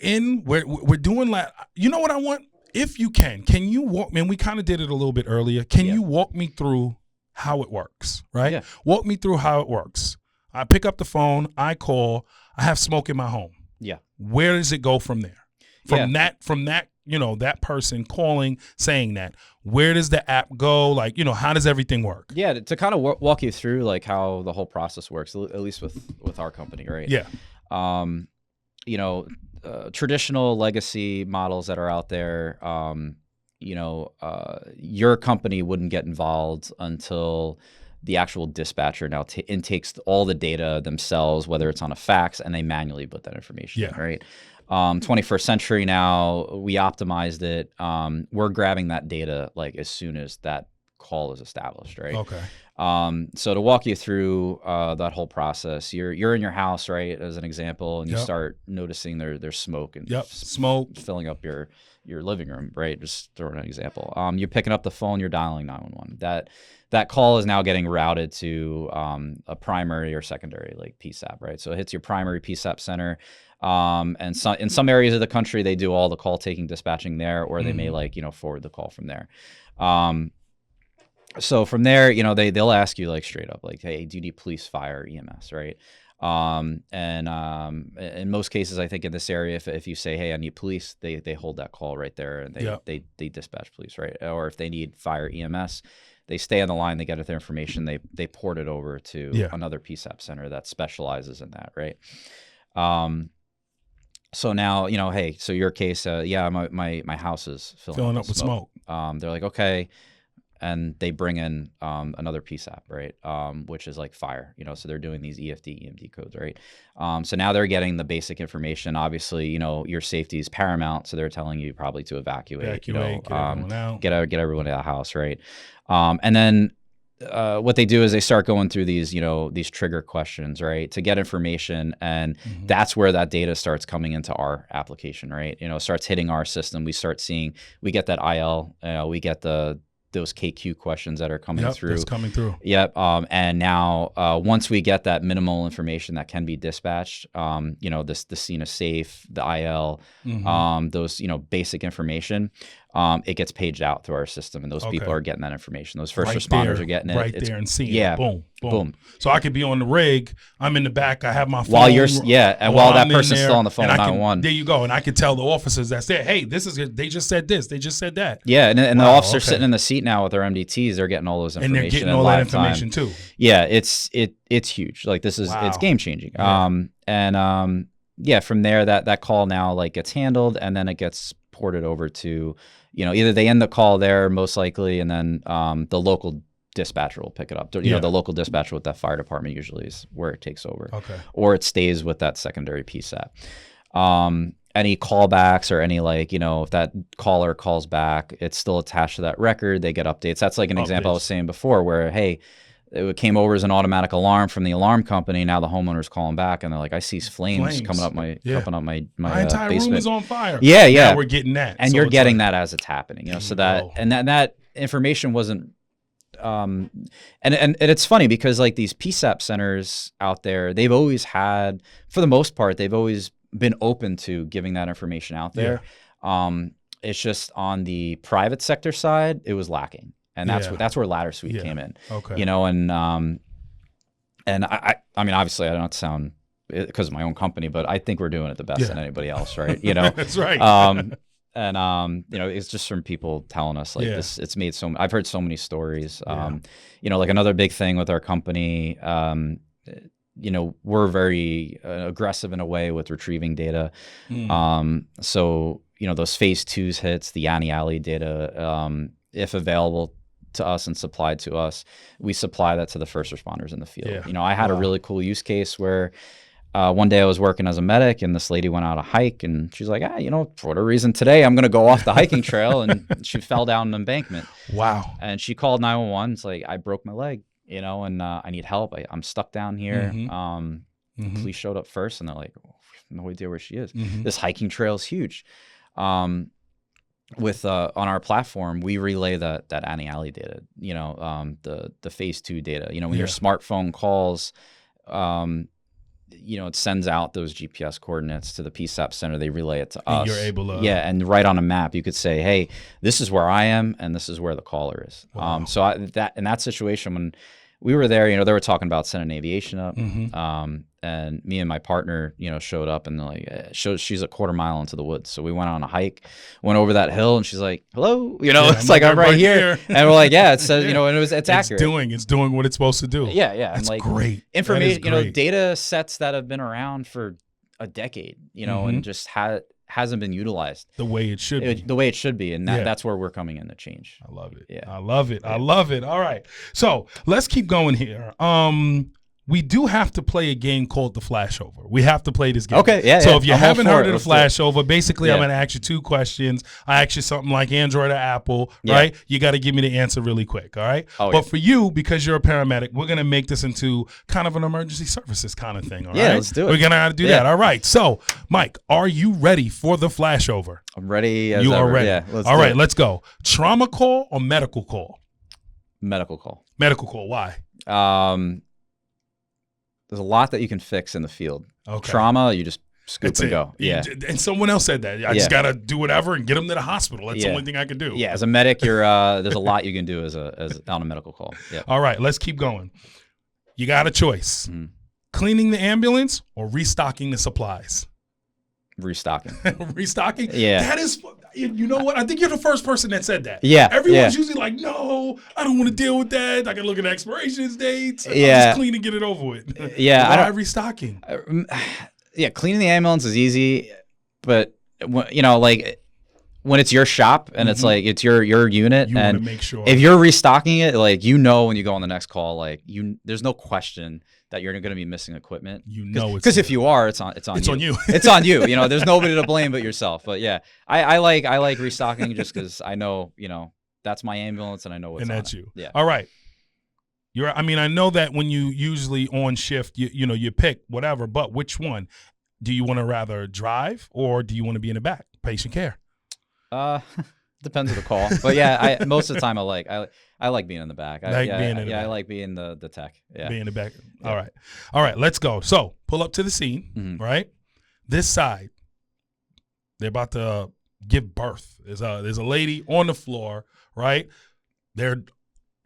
doing that. You know what I want? If you can you walk me? And we kind of did it a little bit earlier. Can you walk me through how it works? Right? Yeah. Walk me through how it works. I pick up the phone, I call, I have smoke in my home. Yeah. Where does it go from there? From Yeah. that, you know, that person calling, saying that, where does the app go? Like, you know, how does everything work? Yeah, to kind of walk you through like how the whole process works, at least with our company, right? Yeah. You know, traditional legacy models that are out there, you know, your company wouldn't get involved until the actual dispatcher now intakes all the data themselves, whether it's on a fax, and they manually put that information in, right? 21st century now, we optimized it. We're grabbing that data like as soon as that call is established, right? Okay. So to walk you through that whole process, you're in your house, right, as an example, and you start noticing there's smoke and smoke filling up your living room, right? Just throwing an example. You're picking up the phone, you're dialing 911. That call is now getting routed to a primary or secondary like PSAP, right? So it hits your primary PSAP center. And in some areas of the country, they do all the call taking dispatching there, or they may like, you know, forward the call from there. So from there, you know, they'll ask you like straight up, like, hey, do you need police, fire, EMS, right? And in most cases, I think in this area, if you say, hey, I need police, they hold that call right there and they dispatch police, right? Or if they need fire, EMS, they stay on the line, they get their information, they port it over to another PSAP center that specializes in that, right? So now, you know, hey, so your case, my house is filling up with smoke. They're like, okay. And they bring in another PSAP, right? Which is like fire, you know, so they're doing these EMT codes, right? So now they're getting the basic information. Obviously, you know, your safety is paramount. So they're telling you probably to evacuate, you know, get everyone out. Get everyone out of the house, right? And then what they do is they start going through these, you know, these trigger questions, right, to get information, and that's where that data starts coming into our application, right? You know, starts hitting our system. We start seeing, we get that IL, we get those KQ questions that are coming through. That's coming through. Yep. And now once we get that minimal information that can be dispatched, you know, the scene is safe, the IL, those, you know, basic information, it gets paged out through our system, and those people are getting that information. Those first responders are getting it right there and seeing it. Boom, boom. So I could be on the rig. I'm in the back. I have my phone. While you're, and while that person's still on the phone with 911. There you go. And I can tell the officers that's there, hey, this is it. They just said this. They just said that. Yeah, and the officer sitting in the seat now with their MDTs, they're getting all those information. And they're getting all that information too. Yeah, it's huge. Like this is it's game changing. Yeah. From there, that call now like gets handled, and then it gets ported over to, you know, either they end the call there most likely, and then the local dispatcher will pick it up. You know, the local dispatcher with that fire department usually is where it takes over. Okay. Or it stays with that secondary PSAP. Any callbacks or any, like, you know, if that caller calls back, it's still attached to that record. They get updates. That's like an example I was saying before where, hey, it came over as an automatic alarm from the alarm company. Now the homeowner's calling back, and they're like, I see flames coming up my my entire basement. Room is on fire. Yeah. Now we're getting that. And you're getting that as it's happening, you know, so that information wasn't, and it's funny because like these PSAP centers out there, they've always had, for the most part, they've always been open to giving that information out there. It's just on the private sector side, it was lacking. And that's where Ladder Suite came in. Okay. You know, and I mean, obviously I don't sound, because of my own company, but I think we're doing it the best than anybody else, right? You know, that's right. And you know, it's just from people telling us like this. It's made so. I've heard so many stories. You know, like another big thing with our company. You know, we're very aggressive in a way with retrieving data. So you know, those phase 2s hits, the Annie Alley data, if available to us and supplied to us, we supply that to the first responders in the field. You know, I had a really cool use case where one day I was working as a medic, and this lady went out a hike, and she's like, you know, for whatever reason today, I'm going to go off the hiking trail, and she fell down an embankment. Wow. And she called 911. It's like, I broke my leg, you know, and I need help. I'm stuck down here. Police showed up first, and they're like, oh, no idea where she is. This hiking trail is huge. With on our platform, we relay that Annie Alley data, you know, the phase 2 data. You know, when your smartphone calls, you know, it sends out those GPS coordinates to the PSAP center. They relay it to us. You're able to and right on a map, you could say, hey, this is where I am, and this is where the caller is. So in that situation, we were there, they were talking about sending aviation up. Mm-hmm. And me and my partner, showed up, and she's a quarter mile into the woods. So we went on a hike, went over that hill, and she's like, hello, it's like, I'm right here. And we're like, yeah, it says, and it's accurate. It's doing what it's supposed to do. Yeah. Yeah. That's and like great. Information, data sets that have been around for a decade, and just hasn't been utilized the way it should be. The way it should be. And that's where we're coming in to change. I love it. Yeah. I love it. I love it. All right. So let's keep going here. We do have to play a game called the Flashover. We have to play this game. Okay, yeah. So if you haven't heard of the let's Flashover, basically I'm going to ask you 2 questions. I ask you something like Android or Apple, right? You got to give me the answer really quick, all right? But for you, because you're a paramedic, we're going to make this into kind of an emergency services kind of thing, all right? Yeah, let's do it. We're going to do that. All right. So, Mike, are you ready for the Flashover? I'm ready as You ever. are ready. Yeah, all right, let's go. Trauma call or medical call? Medical call. Medical call. Why? There's a lot that you can fix in the field. Okay. Trauma, you just scoop and go. Yeah. And someone else said that. I just got to do whatever and get them to the hospital. That's the only thing I can do. Yeah. As a medic, there's a lot you can do as on a medical call. Yeah. All right. Let's keep going. You got a choice. Mm-hmm. Cleaning the ambulance or restocking the supplies? Restocking. Restocking? Yeah. That is, you know what? I think you're the first person that said that. Yeah. Everyone's usually like, no, I don't want to deal with that. I can look at expiration dates. Yeah. I'll just clean and get it over with. Yeah. Why restocking? Yeah. Cleaning the ambulance is easy, but like when it's your shop and it's like, it's your unit, you and want to make sure if you're restocking it, like, when you go on the next call, like there's no question that you're going to be missing equipment. Because if you are, it's on you. On you. It's on you. There's nobody to blame but yourself. But yeah, I like restocking just because I know, that's my ambulance and I know what's and on that's it. you. Yeah. All right. I know that when you usually on shift, you pick whatever, but which one? Do you want to rather drive or do you want to be in the back? Patient care. Depends on the call. But yeah, most of the time I like being in the back. I like being the tech. Yeah. Being in the back. Yeah. All right, let's go. So pull up to the scene, right? This side, they're about to give birth. There's a lady on the floor, right? They're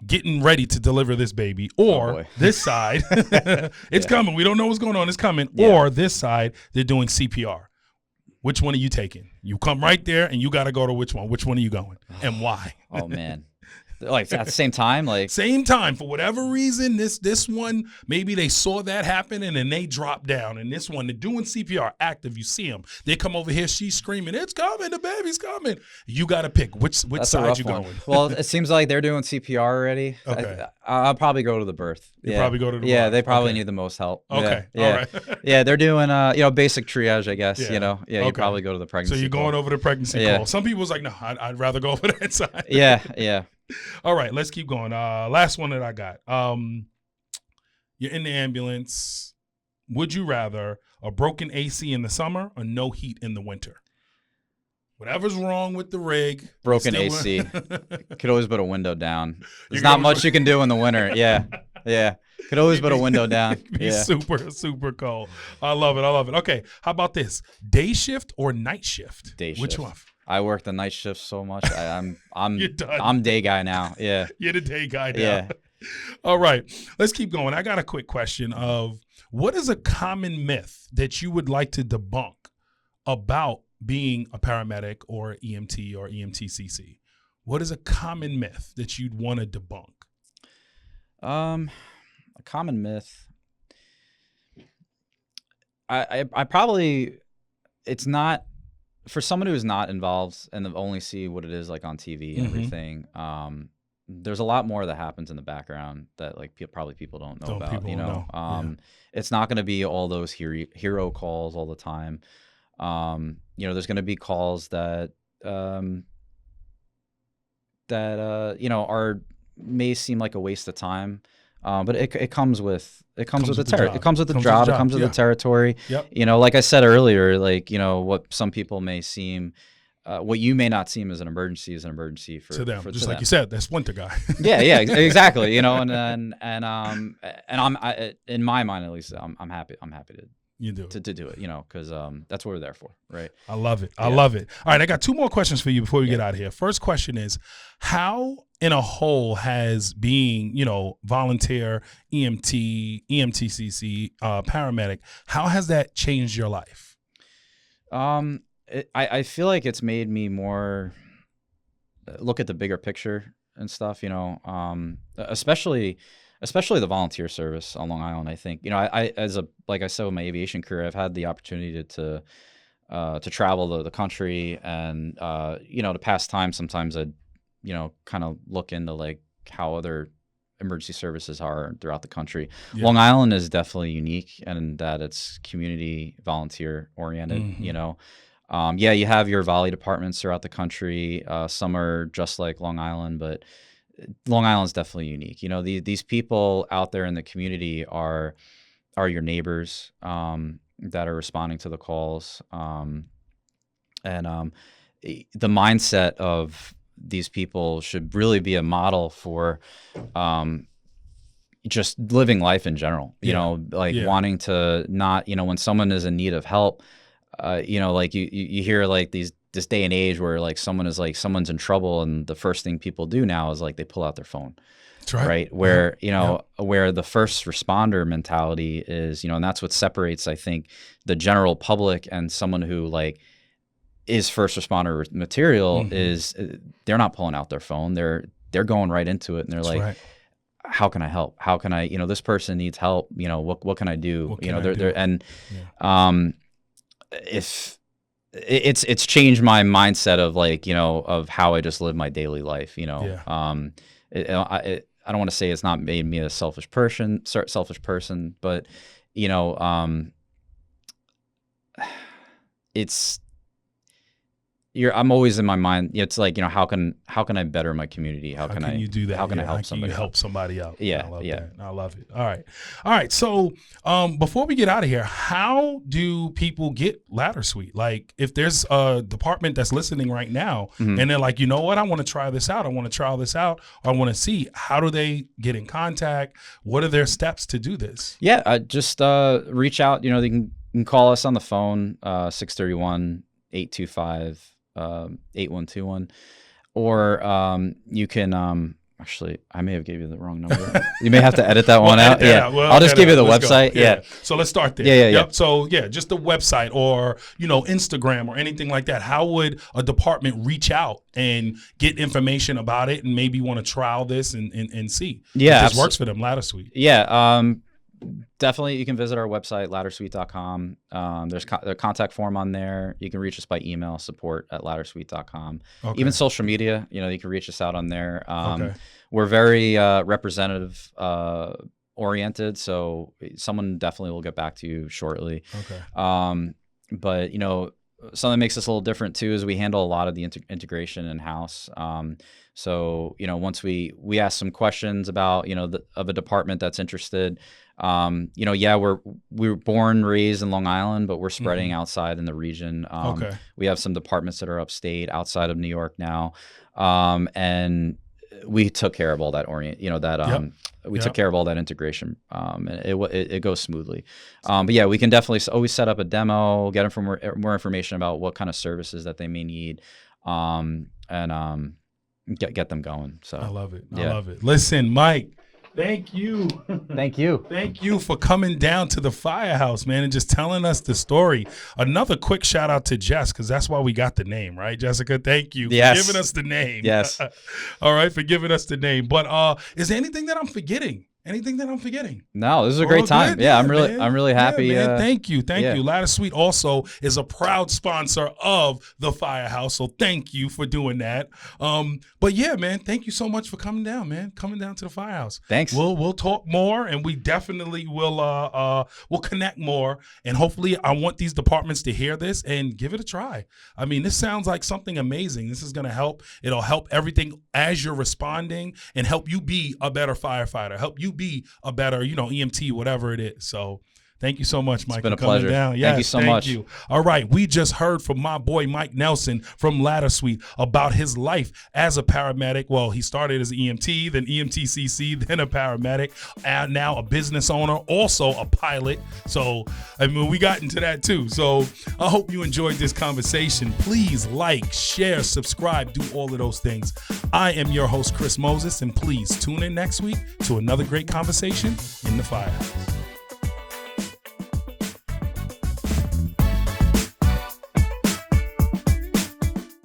getting ready to deliver this baby. Or this side, it's coming. We don't know what's going on. It's coming. Yeah. Or this side, they're doing CPR. Which one are you taking? You come right there and you got to go to which one? Which one are you going and why? Oh, man. Like at the same time? Same time. For whatever reason, this one, maybe they saw that happen and then they dropped down. And this one, they're doing CPR active. You see them. They come over here. She's screaming, it's coming. The baby's coming. You got to pick which side you going. Well, it seems like they're doing CPR already. Okay. I'll probably go to the birth. You probably go to the birth. Yeah, they probably need the most help. Okay. Yeah. All right. Yeah, they're doing basic triage, I guess. Yeah. You probably go to the pregnancy. So you're going over the pregnancy call. Some people's like, no, I'd rather go over that side. Yeah. All right, let's keep going. Last one that I got. You're in the ambulance. Would you rather a broken AC in the summer or no heat in the winter? Whatever's wrong with the rig. Broken AC. Could always put a window down. There's not much you can do in the winter. Yeah. Could always put a window down. Super, super cold. I love it. Okay, how about this? Day shift or night shift? Day shift. Which one? I work the night shift so much. You're done. I'm day guy now. Yeah. You're the day guy now. Yeah. All right. Let's keep going. I got a quick question of what is a common myth that you would like to debunk about being a paramedic or EMT or EMT-CC? What is a common myth that you'd want to debunk? A common myth. I probably, it's not, for someone who's not involved and only see what it is like on TV and everything, there's a lot more that happens in the background that like probably people don't know about. It's not going to be all those hero calls all the time. There's going to be calls that may seem like a waste of time. But it comes with the job. It comes with the job. It comes with the territory. Yep. Like I said earlier, what some people may seem, what you may not seem as an emergency is an emergency for them. Just like them. you said, that splinter guy. Yeah, exactly. And I'm in my mind at least, I'm happy. I'm happy to. You do to do it, because that's what we're there for, right? I love it. I love it. All right, I got 2 more questions for you before we get out of here. First question is, how in a whole has being, volunteer, EMT-CC, paramedic, how has that changed your life? I feel like it's made me more look at the bigger picture and stuff, especially the volunteer service on Long Island. I think, like I said, with my aviation career, I've had the opportunity to travel the country, and, to pass time, sometimes I'd, kind of look into like how other emergency services are throughout the country. Yeah. Long Island is definitely unique in that it's community volunteer oriented, Mm-hmm. You have your volley departments throughout the country. Some are just like Long Island, but Long Island's definitely unique. These people out there in the community are your neighbors that are responding to the calls. And the mindset of these people should really be a model for just living life in general, wanting to not, when someone is in need of help, like you hear like this day and age where like someone's in trouble, and the first thing people do now is like they pull out their phone. That's right. Right. Where, where the first responder mentality is, and that's what separates, I think, the general public and someone who like is first responder material. Mm-hmm. Is they're not pulling out their phone. They're going right into it, and they're like, how can I help? How can I, this person needs help. What can I do? If it's changed my mindset of like, of how I just live my daily life, I don't want to say it's not made me a selfish person, but I'm always in my mind. It's like, how can I better my community? How can you do that? How can I help somebody? You help somebody out? Yeah, I love that. I love it. All right. So, before we get out of here, how do people get Ladder Suite? Like, if there's a department that's listening right now, mm-hmm. and they're like, you know what, I want to try this out. I want to trial this out. Or I want to see. How do they get in contact? What are their steps to do this? Yeah, just reach out. They can call us on the phone, 631-825. 8121, or you can actually, I may have gave you the wrong number. You may have to edit that one out. Yeah, I'll just give you the website. Yeah. So let's start there. Yeah. So just the website, or Instagram or anything like that. How would a department reach out and get information about it, and maybe want to trial this and see if this works for them? Ladder Suite. Yeah. Definitely, you can visit our website, laddersuite.com. There's a contact form on there. You can reach us by email, support@laddersuite.com. Okay. Even social media, you can reach us out on there. Okay. We're very representative oriented, so someone definitely will get back to you shortly. Okay. But something that makes us a little different too is we handle a lot of the integration in-house. So once we ask some questions about of a department that's interested. We were born, raised in Long Island, but we're spreading mm-hmm. outside in the region. Okay. We have some departments that are upstate, outside of New York now, and we took care of all that took care of all that integration, and it goes smoothly. But yeah, we can definitely always set up a demo, get them for more information about what kind of services that they may need, and get them going. So I love it. I love it. Listen, Mike. Thank you. Thank you. Thank you for coming down to the Firehouse, man, and just telling us the story. Another quick shout out to Jess, because that's why we got the name, right, Jessica? Thank you for giving us the name. Yes. All right, for giving us the name. But is there anything that I'm forgetting? Anything that I'm forgetting? No, this is a great time. Good. Yeah, I'm really happy. Yeah, man. Thank you. Ladder Suite also is a proud sponsor of the Firehouse, so thank you for doing that. But yeah, man, thank you so much for coming down, man. Coming down to the Firehouse. Thanks. We'll talk more, and we definitely will we'll connect more, and hopefully I want these departments to hear this and give it a try. I mean, this sounds like something amazing. This is going to help. It'll help everything as you're responding, and help you be a better firefighter, help you be a better, EMT, whatever it is. So Thank you so much, Mike. It's been a for coming pleasure. down. Thank Yes, you so much. You. All right. We just heard from my boy, Mike Nelson from Ladder Suite about his life as a paramedic. Well, he started as an EMT, then EMT-CC, then a paramedic, and now a business owner, also a pilot. So, I mean, we got into that too. So I hope you enjoyed this conversation. Please like, share, subscribe, do all of those things. I am your host, Chris Moses, and please tune in next week to another great conversation in the Firehouse.